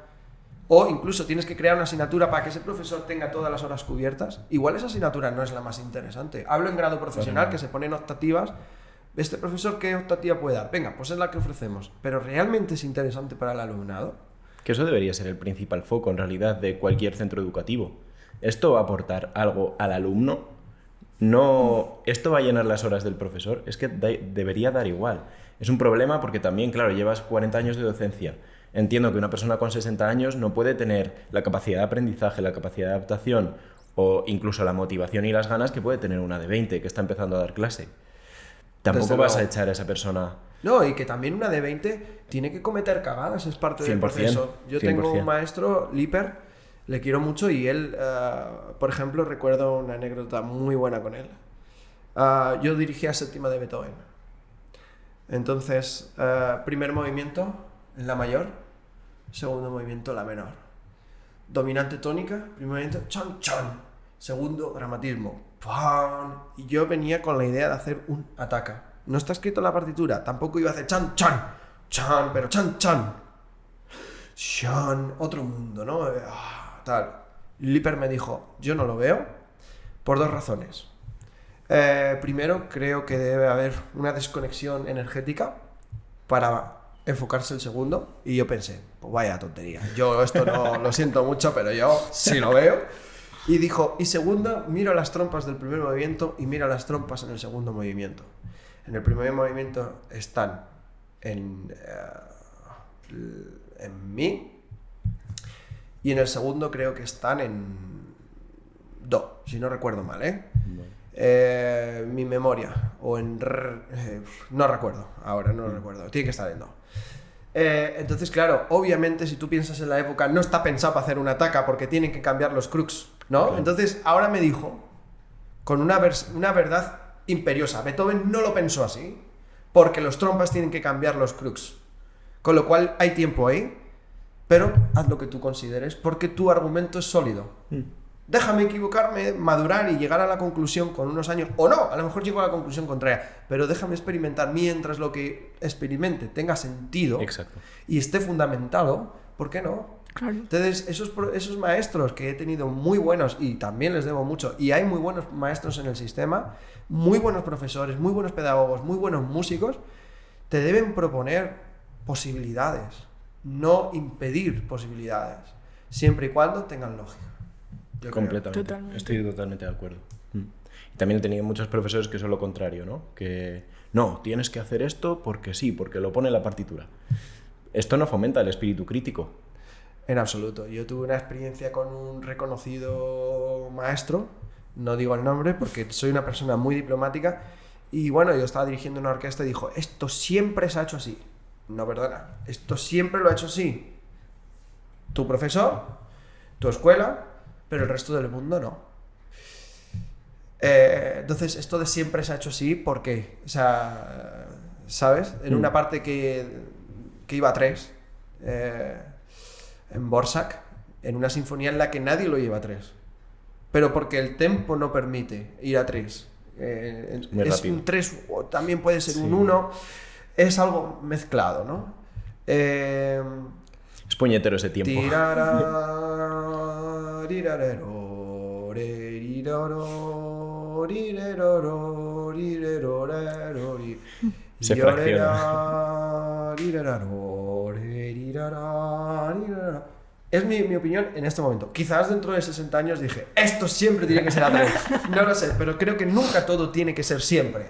O incluso tienes que crear una asignatura para que ese profesor tenga todas las horas cubiertas. Igual esa asignatura no es la más interesante. Hablo en grado profesional, que se ponen optativas. ¿Este profesor qué optativa puede dar? Venga, pues es la que ofrecemos. ¿Pero realmente es interesante para el alumnado? Que eso debería ser el principal foco, en realidad, de cualquier centro educativo. ¿Esto va a aportar algo al alumno? No, ¿esto va a llenar las horas del profesor? Es que debería dar igual. Es un problema porque también, claro, llevas 40 años de docencia. Entiendo que una persona con 60 años no puede tener la capacidad de aprendizaje, la capacidad de adaptación o incluso la motivación y las ganas que puede tener una de 20 que está empezando a dar clase. Tampoco vas a echar a esa persona. No, y que también una de 20 tiene que cometer cagadas, es parte del proceso. Yo 100%. tengo un maestro, Liper, le quiero mucho y él, por ejemplo, recuerdo una anécdota muy buena con él. Yo dirigía séptima de Beethoven. Entonces, primer movimiento, la mayor, segundo movimiento, la menor. Dominante tónica, primer movimiento, chan, chan. Segundo, dramatismo, ¡pam! Y yo venía con la idea de hacer un ataca. No está escrito en la partitura, tampoco iba a hacer chan, chan, chan, pero chan, chan. Chan, otro mundo, ¿no? Tal. Liper me dijo, yo no lo veo, por 2 razones. Primero, creo que debe haber una desconexión energética para enfocarse el segundo. Y yo pensé, pues vaya tontería. Yo esto no lo siento mucho, pero yo sí lo veo. Y dijo, y segundo, miro las trompas del primer movimiento y miro las trompas en el segundo movimiento. En el primer movimiento están en mi, y en el segundo creo que están en do, si no recuerdo mal, mi memoria, o en no recuerdo, ahora no lo recuerdo, tiene que estar en do. Entonces, claro, obviamente si tú piensas en la época, no está pensado para hacer un ataca porque tienen que cambiar los crux, ¿no? Claro. Entonces, ahora me dijo, con una verdad imperiosa, Beethoven no lo pensó así, porque los trompas tienen que cambiar los crux. Con lo cual, hay tiempo ahí, pero haz lo que tú consideres, porque tu argumento es sólido. Déjame equivocarme, madurar y llegar a la conclusión con unos años, o no, a lo mejor llego a la conclusión contraria, pero déjame experimentar mientras lo que experimente tenga sentido. Exacto. Y esté fundamentado, ¿por qué no? Claro. Entonces, esos maestros que he tenido muy buenos, y también les debo mucho, y hay muy buenos maestros en el sistema, muy buenos profesores, muy buenos pedagogos, muy buenos músicos, te deben proponer posibilidades, no impedir posibilidades, siempre y cuando tengan lógica. Completamente. Totalmente. Estoy totalmente de acuerdo. Y también he tenido muchos profesores que son lo contrario, ¿no? Que no, tienes que hacer esto porque sí, porque lo pone la partitura. Esto no fomenta el espíritu crítico. En absoluto. Yo tuve una experiencia con un reconocido maestro, no digo el nombre porque soy una persona muy diplomática, y bueno, yo estaba dirigiendo una orquesta y dijo, esto siempre se ha hecho así. No, perdona, esto siempre lo ha hecho así. Tu profesor, tu escuela, pero el resto del mundo no. Entonces, esto de siempre se ha hecho así, ¿por qué? O sea, ¿sabes? En una parte que iba a 3, en Borsak, en una sinfonía en la que nadie lo lleva a 3, pero porque el tempo no permite ir a 3. Es un 3, o también puede ser un 1, es algo mezclado, ¿no? Es puñetero ese tiempo. Se fracciona. Es mi opinión en este momento. Quizás dentro de 60 años dije, esto siempre tiene que ser a 3. No lo sé, pero creo que nunca todo tiene que ser siempre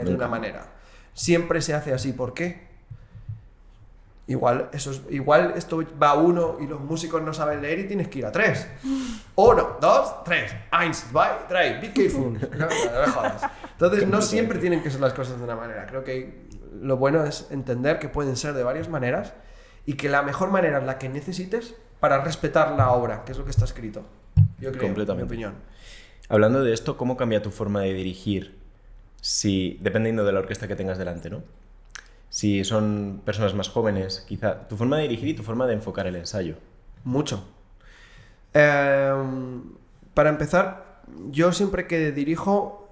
de una manera. Siempre se hace así. ¿Por qué? Igual esto va a 1 y los músicos no saben leer y tienes que ir a 3. 1, 2, 3. 1, 2, 3. Be careful. No me jodas. Entonces, no siempre tienen que ser las cosas de una manera. Creo que lo bueno es entender que pueden ser de varias maneras y que la mejor manera es la que necesites para respetar la obra, que es lo que está escrito. Yo creo, en mi opinión. Hablando de esto, ¿cómo cambia tu forma de dirigir? Dependiendo de la orquesta que tengas delante, ¿no? Si son personas más jóvenes, quizá tu forma de dirigir y tu forma de enfocar el ensayo. Mucho. Para empezar, yo siempre que dirijo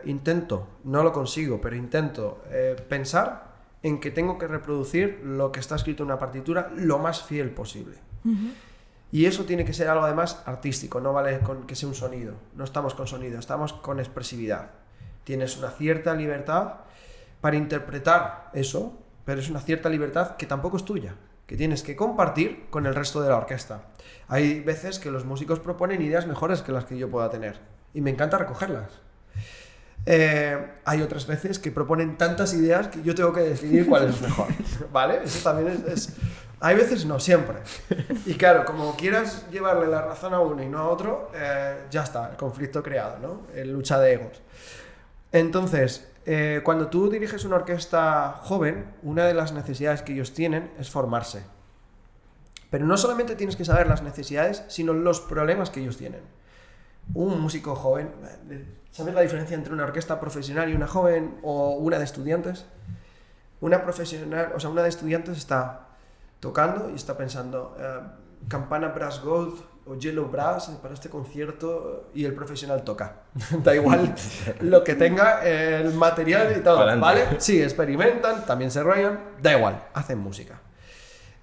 intento, no lo consigo, pero intento pensar en que tengo que reproducir lo que está escrito en una partitura lo más fiel posible. Y eso tiene que ser algo además artístico, no vale con que sea un sonido. No estamos con sonido, estamos con expresividad. Tienes una cierta libertad para interpretar eso, pero es una cierta libertad que tampoco es tuya, que tienes que compartir con el resto de la orquesta. Hay veces que los músicos proponen ideas mejores que las que yo pueda tener, y me encanta recogerlas. Hay otras veces que proponen tantas ideas que yo tengo que decidir cuál es mejor, ¿vale? Eso también es Hay veces no, siempre. Y claro, como quieras llevarle la razón a uno y no a otro, ya está, el conflicto creado, ¿no? Lucha de egos. Entonces, cuando tú diriges una orquesta joven, una de las necesidades que ellos tienen es formarse. Pero no solamente tienes que saber las necesidades, sino los problemas que ellos tienen. Un músico joven, ¿sabes la diferencia entre una orquesta profesional y una joven o una de estudiantes? Una profesional, o sea, una de estudiantes está tocando y está pensando campana brass gold o yellow brass para este concierto, y el profesional toca. Da igual lo que tenga, el material y todo, ¿vale? Sí, experimentan, también se rayan, da igual, hacen música.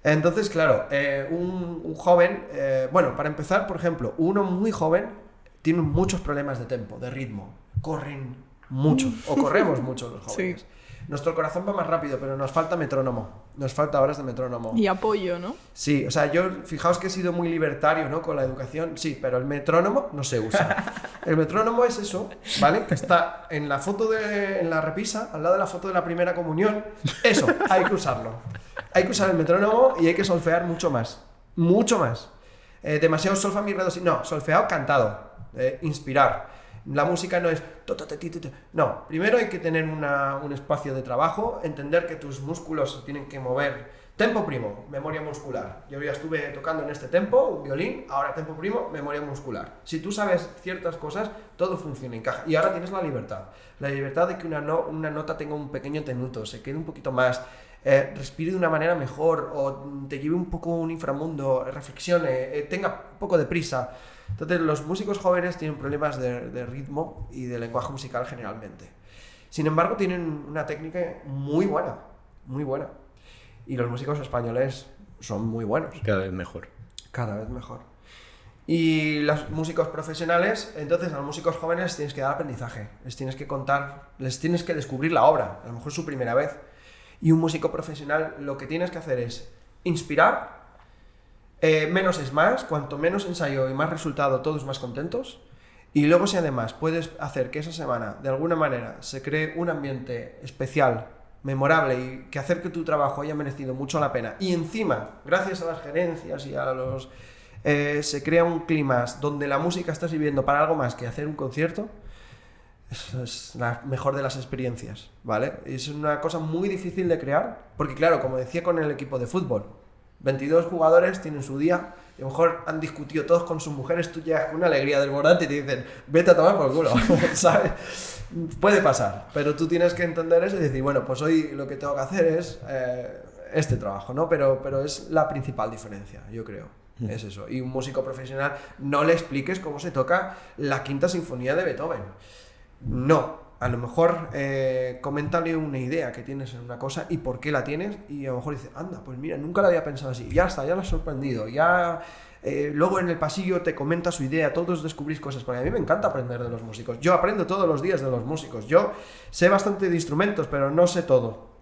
Entonces, claro, un joven, bueno, para empezar, por ejemplo, uno muy joven tiene muchos problemas de tempo, de ritmo, corren mucho, o corremos mucho los jóvenes. Sí. Nuestro corazón va más rápido, pero nos falta metrónomo, nos falta horas de metrónomo. Y apoyo, ¿no? Sí, o sea, yo, fijaos que he sido muy libertario, ¿no? Con la educación, sí, pero el metrónomo no se usa. El metrónomo es eso, ¿vale? Que está en la foto en la repisa, al lado de la foto de la primera comunión. Eso, hay que usarlo. Hay que usar el metrónomo y hay que solfear mucho más. Mucho más. Demasiado solfa, mi, re, do, si. No, solfeado cantado. Inspirar. La música no es... No, primero hay que tener un espacio de trabajo, entender que tus músculos se tienen que mover. Tempo primo, memoria muscular. Yo ya estuve tocando en este tempo, un violín, ahora tempo primo, memoria muscular. Si tú sabes ciertas cosas, todo funciona, encaja. Y ahora tienes la libertad. La libertad de que una nota tenga un pequeño tenuto, se quede un poquito más, respire de una manera mejor, o te lleve un poco un inframundo, reflexione, tenga un poco de prisa. Entonces, los músicos jóvenes tienen problemas de ritmo y de lenguaje musical generalmente. Sin embargo, tienen una técnica muy buena, muy buena. Y los músicos españoles son muy buenos. Cada vez mejor. Cada vez mejor. Y los músicos profesionales, entonces a los músicos jóvenes les tienes que dar aprendizaje, les tienes que contar, les tienes que descubrir la obra, a lo mejor es su primera vez. Y un músico profesional lo que tienes que hacer es inspirar. Menos es más, cuanto menos ensayo y más resultado, todos más contentos. Y luego, si además puedes hacer que esa semana de alguna manera se cree un ambiente especial, memorable, y que hacer que tu trabajo haya merecido mucho la pena, y encima, gracias a las gerencias y a los se crea un clima donde la música está sirviendo para algo más que hacer un concierto, eso es la mejor de las experiencias, ¿vale? Es una cosa muy difícil de crear, porque claro, como decía con el equipo de fútbol, 22 jugadores tienen su día, y a lo mejor han discutido todos con sus mujeres, tú llegas con una alegría desbordante y te dicen, vete a tomar por culo, ¿sabes? Puede pasar, pero tú tienes que entender eso y decir, bueno, pues hoy lo que tengo que hacer es este trabajo, ¿no? Pero es la principal diferencia, yo creo, es eso. Y un músico profesional, no le expliques cómo se toca la Quinta Sinfonía de Beethoven. No. A lo mejor coméntale una idea que tienes en una cosa y por qué la tienes, y a lo mejor dice, anda, pues mira, nunca la había pensado así, ya está, ya la has sorprendido, ya luego en el pasillo te comenta su idea, todos descubrís cosas, porque a mí me encanta aprender de los músicos, yo aprendo todos los días de los músicos, yo sé bastante de instrumentos, pero no sé todo.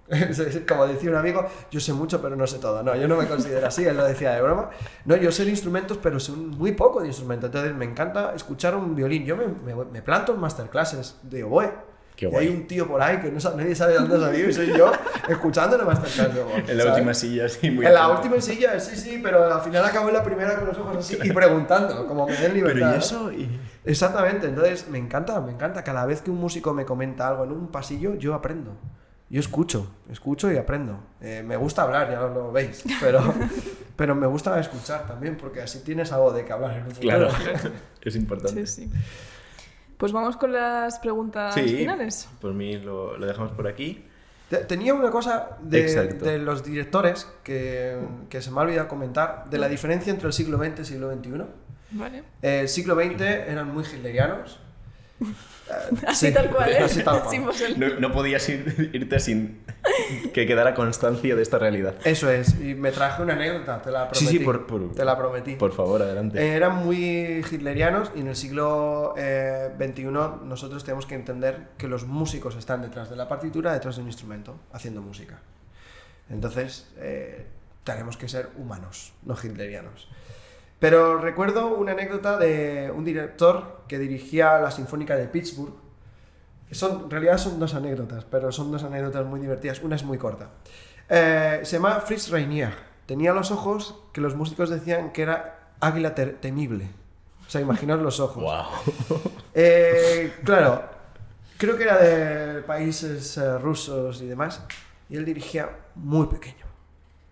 Como decía un amigo, yo sé mucho pero no sé todo. No, yo no me considero así, él lo decía de broma. No, yo sé de instrumentos pero sé muy poco de instrumentos. Entonces me encanta escuchar un violín. Yo me planto en masterclasses de oboe. Y hay un tío por ahí que nadie sabe de dónde ha salido y soy yo escuchando la masterclass de oboe. En la última silla, sí, muy en la última silla, sí, pero al final acabo en la primera con los ojos así y preguntando, como me den libertad. Pero ¿y eso? Exactamente, entonces me encanta. Cada vez que un músico me comenta algo en un pasillo, yo aprendo. Yo escucho y aprendo. Me gusta hablar, ya lo veis, pero me gusta escuchar también, porque así tienes algo de que hablar en un futuro. Claro, es importante. Sí. Pues vamos con las preguntas finales. Por mí lo dejamos por aquí. Tenía una cosa de los directores que se me ha olvidado comentar, de la diferencia entre el siglo XX y el siglo XXI. Vale. El siglo XX eran muy hitlerianos. Así tal cual, ¿eh? Así tal cual. No podías irte sin que quedara constancia de esta realidad. Eso es, y me traje una anécdota, te la prometí. Sí, te la prometí. Por favor, adelante. Eran muy hitlerianos y en el siglo XXI nosotros tenemos que entender que los músicos están detrás de la partitura, detrás de un instrumento, haciendo música. Entonces, tenemos que ser humanos, no hitlerianos. Pero recuerdo una anécdota de un director que dirigía la Sinfónica de Pittsburgh. En realidad son dos anécdotas, pero son dos anécdotas muy divertidas. Una es muy corta. Se llama Fritz Reinier. tenía los ojos que los músicos decían que era águila temible. O sea, imaginaos los ojos. Wow. Claro, creo que era de países rusos y demás, y él dirigía muy pequeño,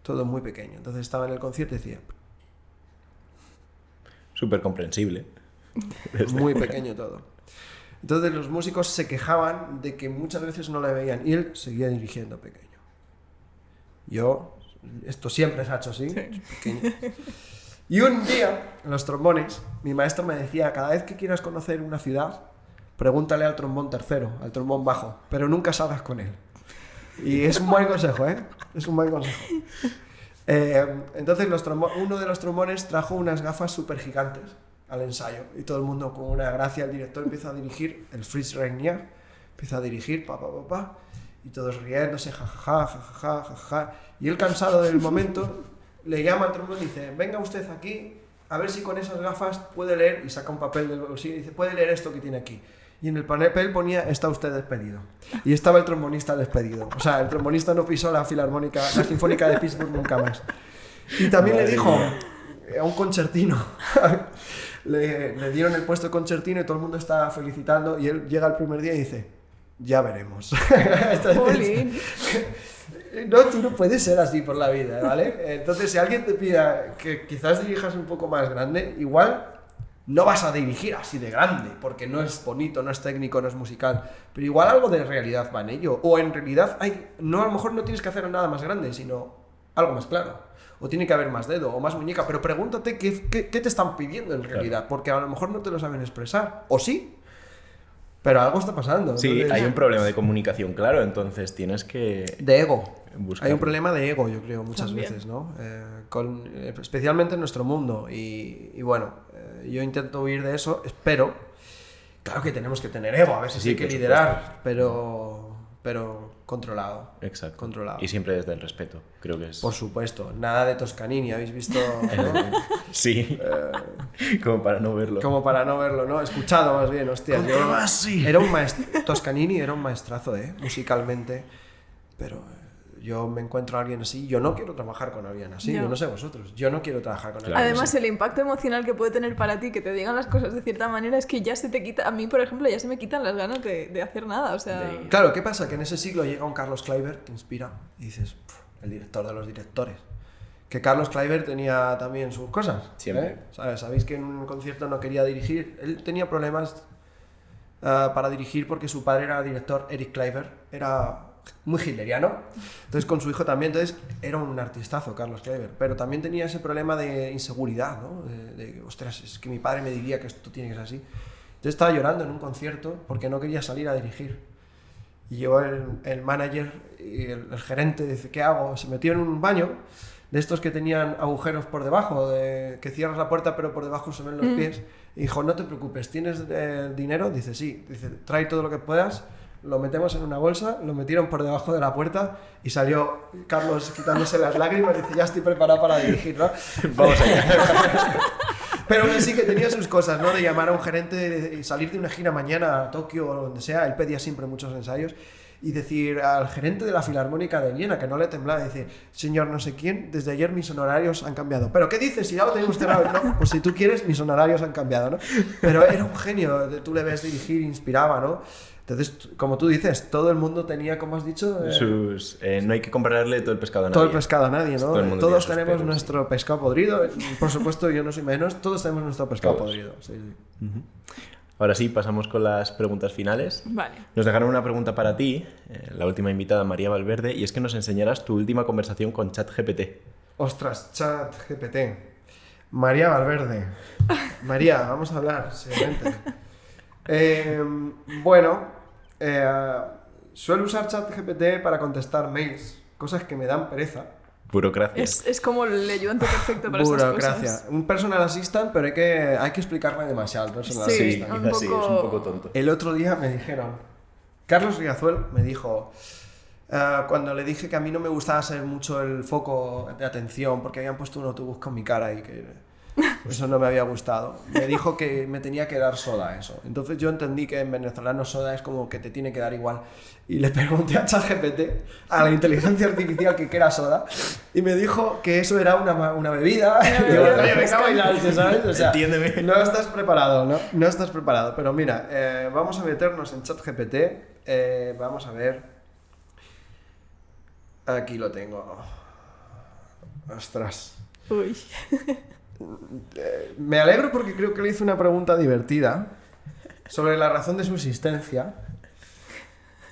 todo muy pequeño. Entonces estaba en el concierto y decía... Súper comprensible. Muy pequeño todo. Entonces los músicos se quejaban de que muchas veces no le veían y él seguía dirigiendo pequeño. Esto siempre se ha hecho así, pequeño. Y un día, en los trombones, mi maestro me decía, cada vez que quieras conocer una ciudad, pregúntale al trombón tercero, al trombón bajo, pero nunca salgas con él. Y es un buen consejo, ¿eh? Es un buen consejo. Entonces uno de los trombones trajo unas gafas súper gigantes al ensayo y todo el mundo con una gracia, el director empieza a dirigir, el Fritz Reinier empieza a dirigir, y todos riéndose, jajaja, y él cansado del momento le llama al trombón y dice, venga usted aquí, a ver si con esas gafas puede leer, y saca un papel del bolsillo y dice, puede leer esto que tiene aquí. Y en el papel ponía, está usted despedido. Y estaba el trombonista despedido. O sea, el trombonista no pisó la Sinfónica de Pittsburgh nunca más. Y también le dijo a un concertino, le dieron el puesto de concertino y todo el mundo está felicitando y él llega el primer día y dice, ya veremos. Entonces, no, tú no puedes ser así por la vida, ¿vale? Entonces, si alguien te pida que quizás dirijas un poco más grande, igual... No vas a dirigir así de grande, porque no es bonito, no es técnico, no es musical, pero igual algo de realidad va en ello. O en realidad a lo mejor no tienes que hacer nada más grande, sino algo más claro. O tiene que haber más dedo, o más muñeca, pero pregúntate qué te están pidiendo en realidad, claro. Porque a lo mejor no te lo saben expresar, o sí, pero algo está pasando. Sí, entonces, hay un problema de comunicación, claro, entonces tienes que... De ego. Buscarlo. Hay un problema de ego, yo creo, muchas veces, ¿no? Especialmente en nuestro mundo. Y bueno, yo intento huir de eso, espero. Claro que tenemos que tener ego, a ver si hay que liderar, pero controlado. Exacto. Controlado. Y siempre desde el respeto, creo que es... Por supuesto, nada de Toscanini, ¿habéis visto? ¿No? Sí, como para no verlo. Como para no verlo, ¿no? Escuchado más bien, hostia. Era un Toscanini era un maestrazo, musicalmente, pero... Yo me encuentro a alguien así, yo no quiero trabajar con alguien así, yo no sé vosotros, yo no quiero trabajar con alguien así. Además, el impacto emocional que puede tener para ti, que te digan las cosas de cierta manera, es que ya se te quita, a mí por ejemplo, ya se me quitan las ganas de hacer nada, o sea... Claro, ¿qué pasa? Que en ese siglo llega un Carlos Kleiber que inspira y dices, el director de los directores. Que Carlos Kleiber tenía también sus cosas. Siempre. Sabéis que en un concierto no quería dirigir, él tenía problemas para dirigir porque su padre era director, Eric Kleiber, era... muy hitleriano, entonces con su hijo también, entonces era un artistazo Carlos Kleiber, pero también tenía ese problema de inseguridad, ¿no? De ostras, es que mi padre me diría que esto tiene que ser así, entonces estaba llorando en un concierto porque no quería salir a dirigir y llegó el manager y el gerente dice, ¿qué hago? Se metió en un baño de estos que tenían agujeros por debajo, que cierras la puerta pero por debajo se ven los pies, y dijo, no te preocupes, ¿tienes dinero? Dice, sí, dice, trae todo lo que puedas. Lo metemos en una bolsa, lo metieron por debajo de la puerta y salió Carlos quitándose las lágrimas y dice, ya estoy preparado para dirigir, ¿no? Vamos allá. Pero él sí que tenía sus cosas, ¿no? De llamar a un gerente y salir de una gira mañana a Tokio o donde sea, él pedía siempre muchos ensayos, y decir al gerente de la Filarmónica de Viena, que no le temblaba, decir, señor no sé quién, desde ayer mis honorarios han cambiado. ¿Pero qué dices? Si ya lo tenemos cerrado. No, pues si tú quieres, mis honorarios han cambiado, ¿no? Pero era un genio, tú le ves dirigir, inspiraba, ¿no? Entonces, como tú dices, todo el mundo tenía, como has dicho... no hay que comprarle todo el pescado a nadie. Todo el pescado a nadie, ¿no? Todos tenemos peros, nuestro pescado podrido. Por supuesto, yo no soy menos. Todos tenemos nuestro pescado podrido. Sí. Ahora sí, pasamos con las preguntas finales. Vale. Nos dejaron una pregunta para ti, la última invitada, María Valverde, y es que nos enseñaras tu última conversación con ChatGPT. Ostras, ChatGPT. María Valverde. María, vamos a hablar, seguramente. Suelo usar ChatGPT para contestar mails, cosas que me dan pereza. Burocracia. Es como el ayudante perfecto para esas cosas. Burocracia. Un personal assistant, pero hay que explicarme demasiado al personal assistant. Quizás sí, es un poco tonto. El otro día me dijeron, Carlos Riazuel me dijo, cuando le dije que a mí no me gustaba ser mucho el foco de atención porque habían puesto un autobús con mi cara y que Eso no me había gustado. Me dijo que me tenía que dar soda eso. Entonces yo entendí que en venezolano soda es como que te tiene que dar igual. Y le pregunté a ChatGPT, a la inteligencia artificial, que era soda, y me dijo que eso era una bebida. Y digo, oye, me cago en la leche, ¿sabes? O sea, entiéndeme. No estás preparado, ¿no? No estás preparado. Pero mira, vamos a meternos en ChatGPT. Vamos a ver. Aquí lo tengo. Ostras. Uy. Me alegro porque creo que le hice una pregunta divertida sobre la razón de su existencia.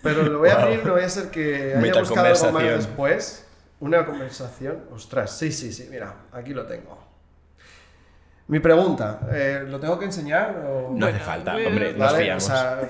Pero lo voy a abrir, no voy a ser que haya buscado algo más después. Una conversación. Ostras, sí, mira, aquí lo tengo. Mi pregunta, ¿lo tengo que enseñar? O... No hace falta, hombre, nos fiamos. O sea,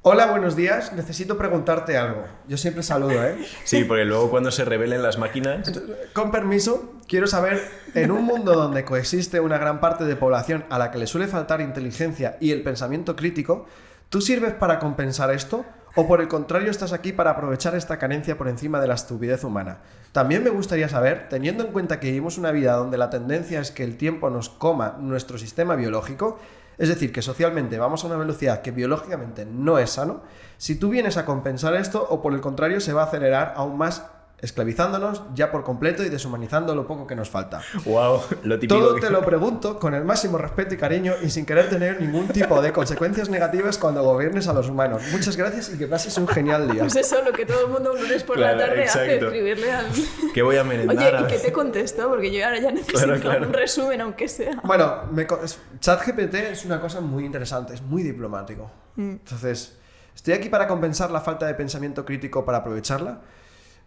hola, buenos días, necesito preguntarte algo. Yo siempre saludo, ¿eh? Sí, porque luego cuando se rebelen las máquinas... Con permiso, quiero saber, en un mundo donde coexiste una gran parte de población a la que le suele faltar inteligencia y el pensamiento crítico, ¿tú sirves para compensar esto? ¿O por el contrario estás aquí para aprovechar esta carencia por encima de la estupidez humana? También me gustaría saber, teniendo en cuenta que vivimos una vida donde la tendencia es que el tiempo nos coma nuestro sistema biológico, es decir, que socialmente vamos a una velocidad que biológicamente no es sano, si tú vienes a compensar esto o por el contrario se va a acelerar aún más, esclavizándonos ya por completo y deshumanizando lo poco que nos falta. Wow, lo típico. Todo te lo pregunto con el máximo respeto y cariño y sin querer tener ningún tipo de consecuencias negativas cuando gobiernes a los humanos. Muchas gracias y que pases un genial día. Pues eso, lo que todo el mundo un lunes por la tarde hace, escribirle al... ¿Qué voy a merendar? Oye, ¿y qué te contesto? Porque yo ahora ya necesito un resumen, aunque sea. Bueno, ChatGPT es una cosa muy interesante, es muy diplomático. Entonces, estoy aquí para compensar la falta de pensamiento crítico para aprovecharla.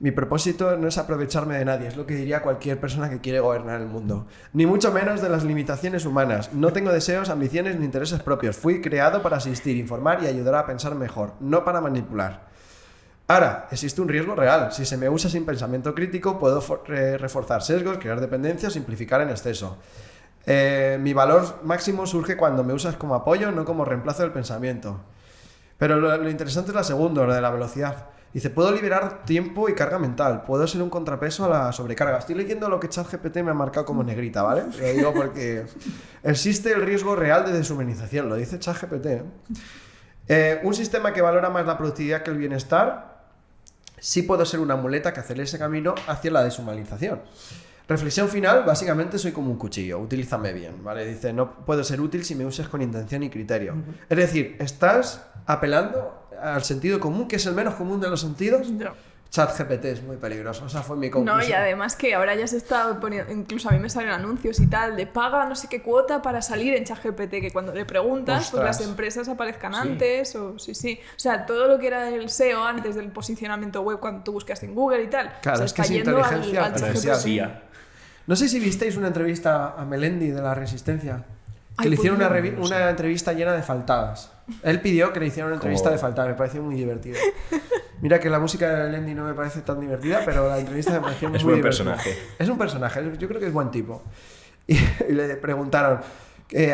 Mi propósito no es aprovecharme de nadie, es lo que diría cualquier persona que quiere gobernar el mundo. Ni mucho menos de las limitaciones humanas. No tengo deseos, ambiciones ni intereses propios. Fui creado para asistir, informar y ayudar a pensar mejor, no para manipular. Ahora, existe un riesgo real. Si se me usa sin pensamiento crítico, puedo reforzar sesgos, crear dependencias o simplificar en exceso. Mi valor máximo surge cuando me usas como apoyo, no como reemplazo del pensamiento. Pero lo interesante es la segunda, lo de la velocidad. Dice, puedo liberar tiempo y carga mental, puedo ser un contrapeso a la sobrecarga. Estoy leyendo lo que ChatGPT me ha marcado como negrita, ¿vale? Lo digo porque existe el riesgo real de deshumanización, lo dice ChatGPT. Un sistema que valora más la productividad que el bienestar, sí puedo ser una muleta que acelere ese camino hacia la deshumanización. Reflexión final, básicamente soy como un cuchillo, utilízame bien, ¿vale? Dice, no puedo ser útil si me usas con intención y criterio. Es decir, estás apelando al sentido común, que es el menos común de los sentidos. No. ChatGPT es muy peligroso, esa fue mi conclusión. No, y además que ahora ya se está poniendo, incluso a mí me salen anuncios y tal, de paga no sé qué cuota para salir en ChatGPT, que cuando le preguntas, ostras, pues las empresas aparezcan antes, o sí. O sea, todo lo que era el SEO antes del posicionamiento web cuando tú buscas en Google y tal, claro, se es está que es yendo inteligencia al ChatGPT. No sé si visteis una entrevista a Melendi de La Resistencia, que le hicieron una entrevista llena de faltadas. Él pidió que le hicieran una entrevista de faltadas, me pareció muy divertido. Mira que la música de Melendi no me parece tan divertida, pero la entrevista me pareció muy divertida. Es un personaje. Es un personaje, yo creo que es buen tipo. Y le preguntaron,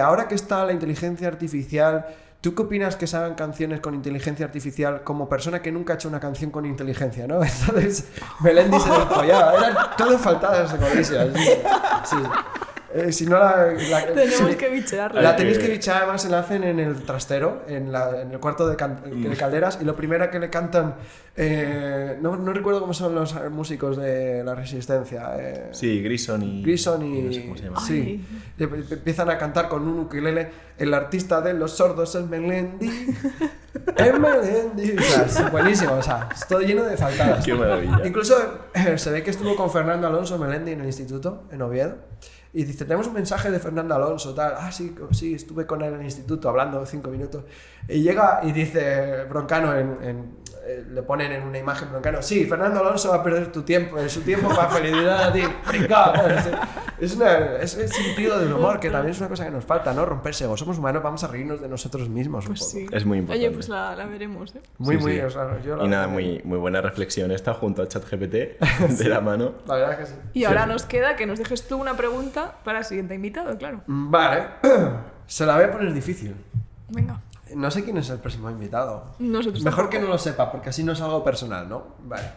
ahora que está la inteligencia artificial, ¿tú qué opinas que se hagan canciones con inteligencia artificial como persona que nunca ha hecho una canción con inteligencia, ¿no? Entonces, Melendi se despollaba. Eran todas faltadas de codicias. Sí. Si no tenemos que bichearla. La tenéis que bichear, además se la hacen en el trastero, en el cuarto de calderas, y lo primero que le cantan, no recuerdo cómo son los músicos de La Resistencia. Sí, Grison y... No sé cómo se llama. Sí. Empiezan a cantar con un ukelele, el artista de los sordos es Melendi. Es Melendi. O sea, es buenísimo, o sea, es todo lleno de faltadas. Qué maravilla. Incluso se ve que estuvo con Fernando Alonso Melendi en el instituto, en Oviedo. Y dice, tenemos un mensaje de Fernando Alonso, tal. Ah, sí, estuve con él en el instituto hablando 5 minutos. Y llega y dice, Broncano, le ponen en una imagen Broncano, sí, Fernando Alonso va a perder su tiempo para felicidad a ti. Es sentido del humor, que también es una cosa que nos falta, ¿no? Romperse ego. Somos humanos, vamos a reírnos de nosotros mismos pues un poco. Sí. Es muy importante. Oye, pues la veremos, ¿eh? Muy, sí. o sea, y nada, muy buena reflexión esta junto a ChatGPT de la mano. La verdad que sí. Y ahora nos queda que nos dejes tú una pregunta para el siguiente invitado, claro. Vale. Se la voy a poner difícil. Venga. No sé quién es el próximo invitado. Nosotros Mejor tampoco. que no lo sepa, porque así no es algo personal, ¿no? Vale.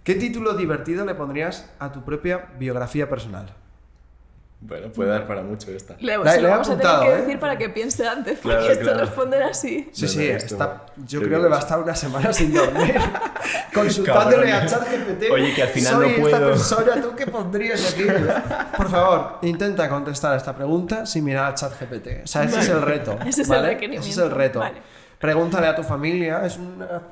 ¿Qué título divertido le pondrías a tu propia biografía personal? Bueno, puede dar para mucho esta. Le he vamos a tener apuntado, que decir para que piense antes, porque Claro, esto claro. responder así. Sí, Bueno, esto- yo qué creo bien. que va a estar una semana sin dormir consultándole a Cabrones. ChatGPT. Oye, que al final soy no esta puedo. persona, ¿tú qué pondrías aquí? Por favor, intenta contestar a esta pregunta sin mirar a ChatGPT. O sea, ese es el reto. Ese es ¿vale? el requerimiento. Ese es el reto. Vale. Pregúntale a tu familia, es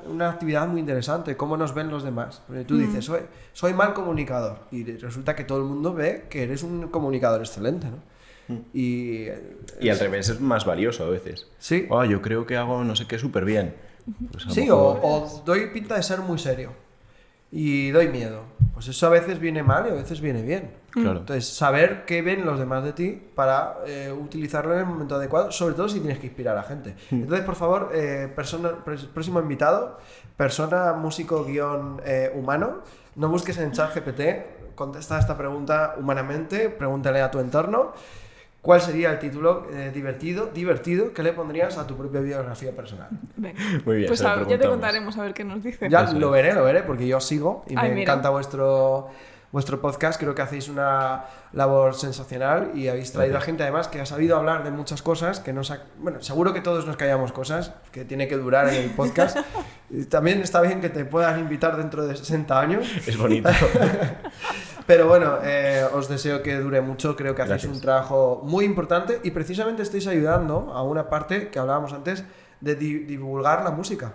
una actividad muy interesante, cómo nos ven los demás. Porque tú dices, soy mal comunicador, y resulta que todo el mundo ve que eres un comunicador excelente, ¿no? Y al revés es más valioso a veces. Sí. Oh, yo creo que hago no sé qué súper bien. Pues a lo Sí, mejor- o doy pinta de ser muy serio y doy miedo. Pues eso a veces viene mal y a veces viene bien. Claro. Entonces, saber qué ven los demás de ti para utilizarlo en el momento adecuado, sobre todo si tienes que inspirar a gente. Entonces, por favor, próximo invitado, persona, músico, guión humano, no busques en ChatGPT, contesta esta pregunta humanamente, pregúntale a tu entorno. ¿Cuál sería el título divertido que le pondrías a tu propia biografía personal? Venga. Muy bien, Pues se lo ya te preguntamos. contaremos a ver qué nos dice. Ya Eso lo veré, porque yo os sigo y Ay, me mira. encanta vuestro podcast. Creo que hacéis una labor sensacional y habéis traído a gente además que ha sabido hablar de muchas cosas que bueno, seguro que todos nos callamos cosas que tiene que durar en el podcast. Y también está bien que te puedan invitar dentro de 60 años. Es bonito. Pero bueno, os deseo que dure mucho. Creo que hacéis Gracias. un trabajo muy importante y precisamente estáis ayudando a una parte que hablábamos antes de divulgar la música.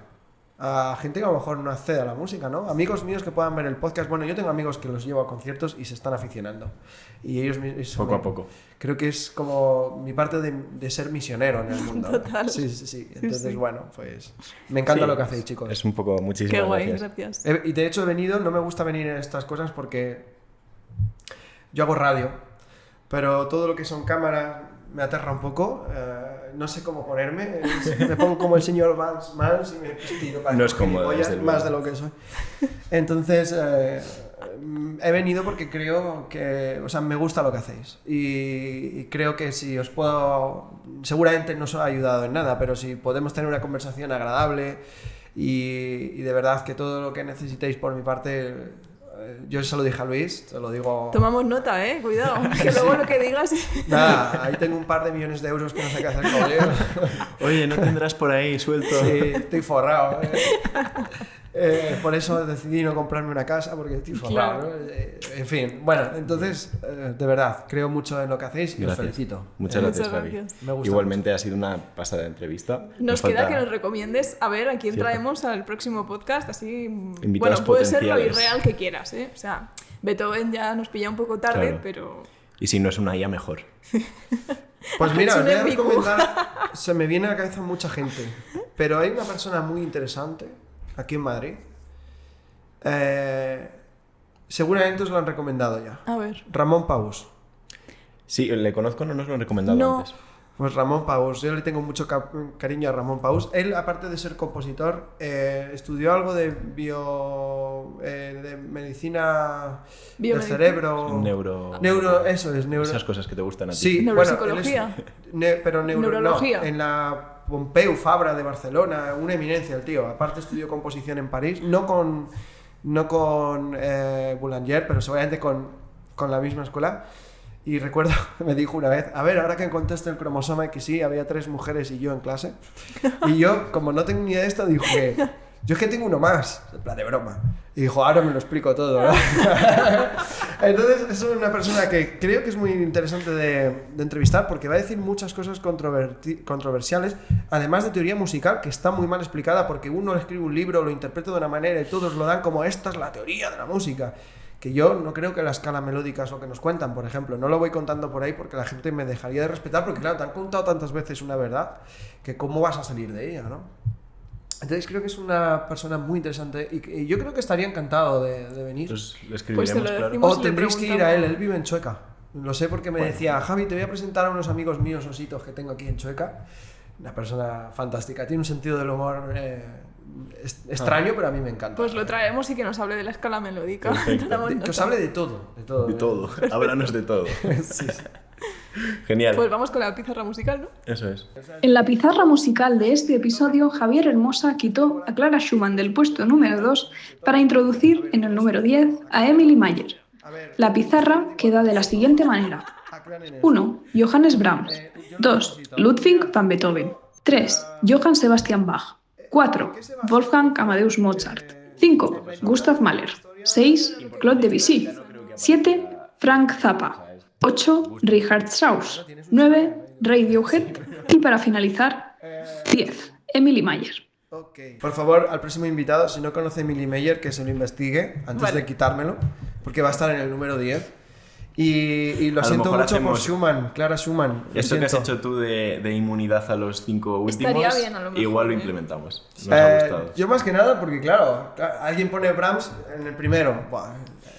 A gente que a lo mejor no accede a la música, ¿no? Amigos míos que puedan ver el podcast. Bueno, yo tengo amigos que los llevo a conciertos y se están aficionando. Y ellos Poco a poco. Creo que es como mi parte de ser misionero en el mundo. ¿no? Total. Sí. Entonces, sí. bueno, pues me encanta Sí, lo que hacéis, chicos. Es un poco, muchísimas Qué guay, gracias. gracias. Y de hecho he venido, no me gusta venir en estas cosas porque yo hago radio, pero todo lo que son cámaras me aterra un poco. No sé cómo ponerme. Me pongo como el señor Vance Mans y me tiro para No es cómodo, gilipollas, desde luego. más de lo que soy. Entonces he venido porque creo que, o sea, me gusta lo que hacéis y creo que si os puedo, seguramente no os ha ayudado en nada, pero si podemos tener una conversación agradable y de verdad que todo lo que necesitéis por mi parte, yo se lo dije a Luis, te lo digo. Tomamos nota, cuidado, que luego lo que digas... Nada, ahí tengo un par de millones de euros que no sé qué hacer con ellos. Oye, ¿no tendrás por ahí suelto? Sí, estoy forrado. Por eso decidí no comprarme una casa, porque estoy forrado. Claro. ¿no? En fin, bueno, entonces, de verdad, creo mucho en lo que hacéis y os Gracias. felicito. Muchas gracias, Muchas Javi. gracias. Me gusta Igualmente ha sido una pasada entrevista. Nos queda falta- que nos recomiendes a ver a quién Cierto. traemos al próximo podcast, así... Invitados bueno, puede ser lo potenciales. irreal que quieras, O sea, Beethoven ya nos pilla un poco tarde, Claro. pero... Y si no es una IA, mejor. Pues mira, Es os un voy a épico. recomendar. Se me viene a la cabeza mucha gente, pero hay una persona muy interesante aquí en Madrid. Seguramente os lo han recomendado ya. A ver. Ramón Paus. Sí, le conozco, no nos lo han recomendado No. antes. Pues Ramón Paus, yo le tengo mucho cariño a Ramón Paus. Él, aparte de ser compositor, estudió algo de de medicina del Biomedicina. cerebro. Eso es, Esas cosas que te gustan a ti. Sí, Neuropsicología. Bueno, él es- pero Neurología. no, en la Pompeu Fabra de Barcelona, una eminencia el tío. Aparte estudió composición en París, no con Boulanger, pero seguramente con la misma escuela. Y recuerdo que me dijo una vez, a ver, ahora que contesté el cromosoma XY, había 3 mujeres y yo en clase. Y yo, como no tengo ni idea de esto, dije, yo es que tengo uno más, en plan de broma. Y dijo, ahora me lo explico todo, ¿no? Entonces, es una persona que creo que es muy interesante de entrevistar porque va a decir muchas cosas controversiales, además de teoría musical, que está muy mal explicada porque uno escribe un libro, lo interpreta de una manera y todos lo dan como esta es la teoría de la música. Que yo no creo que la escala melódica es lo que nos cuentan, por ejemplo. No lo voy contando por ahí porque la gente me dejaría de respetar, porque claro, te han contado tantas veces una verdad que cómo vas a salir de ella, ¿no? Entonces creo que es una persona muy interesante y yo creo que estaría encantado de venir. Pues le Pues escribiremos, se lo claro. decimos. O le tendréis que ir a preguntamos. él vive en Chueca. Lo sé porque me decía, Javi, te voy a presentar a unos amigos míos ositos que tengo aquí en Chueca. Una persona fantástica, tiene un sentido del humor extraño, pero a mí me encanta. Pues lo traemos y que nos hable de la escala melódica. Perfecto. Tomamos Que os nota. hable de todo. De todo. De todo. Háblanos de todo. Sí, sí. Genial. Pues vamos con la pizarra musical, ¿no? Eso es. En la pizarra musical de este episodio, Javier Hermosa quitó a Clara Schumann del puesto número 2 para introducir en el número 10 a Emily Mayer. La pizarra queda de la siguiente manera. 1. Johannes Brahms. 2. Ludwig van Beethoven. 3. Johann Sebastian Bach. 4. Wolfgang Amadeus Mozart. 5. Gustav Mahler. 6. Claude Debussy. 7. Frank Zappa. 8. Richard Strauss. 9. Radiohead. Y para finalizar, 10. Emily Mayer. Por favor, al próximo invitado, si no conoce a Emily Mayer, que se lo investigue antes de quitármelo, porque va a estar en el número 10. Y lo siento mucho por Schumann, Clara Schumann. Esto que has hecho tú de inmunidad a los 5 últimos, estaría bien, a lo mejor, igual lo implementamos. Nos ha gustado. Yo más que nada, porque claro, alguien pone Brahms en el primero. Buah,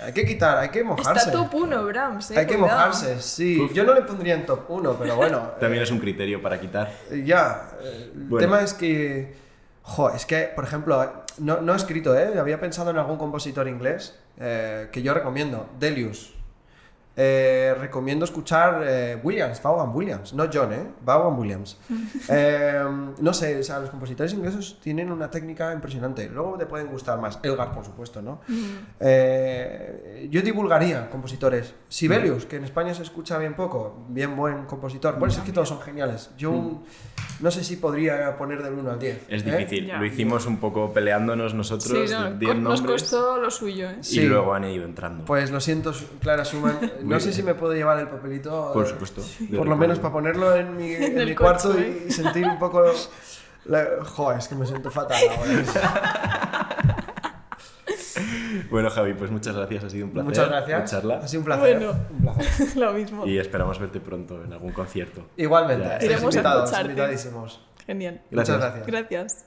hay que quitar, hay que mojarse. Está top 1 Brahms, Hay que cuidado. mojarse, sí. Uf. Yo no le pondría en top 1, pero bueno. También es un criterio para quitar. Ya, el tema es que... es que, por ejemplo, no he escrito, había pensado en algún compositor inglés que yo recomiendo, Delius. Recomiendo escuchar Vaughan Williams, no John, Vaughan Williams. No sé, o sea, los compositores ingleses tienen una técnica impresionante. Luego te pueden gustar más, Elgar, por supuesto, ¿no? Yo divulgaría compositores. Sibelius, que en España se escucha bien poco, bien buen compositor. Por eso es que todos son geniales. Yo no sé si podría poner del 1 al 10. Es difícil, lo hicimos un poco peleándonos nosotros, sí, 10 nos nombres, costó lo suyo, y luego han ido entrando. Pues lo siento, Clara Schumann. No sé si me puedo llevar el papelito. Por supuesto. Por lo menos para ponerlo en mi cuarto y sentir un poco... es que me siento fatal ahora. Bueno, Javi, pues muchas gracias, ha sido un placer. Muchas gracias. La charla. Ha sido un placer. Bueno, un placer. Lo mismo. Y esperamos verte pronto en algún concierto. Igualmente, iremos invitados, a escucharte. invitadísimos. Genial. Muchas gracias. Gracias.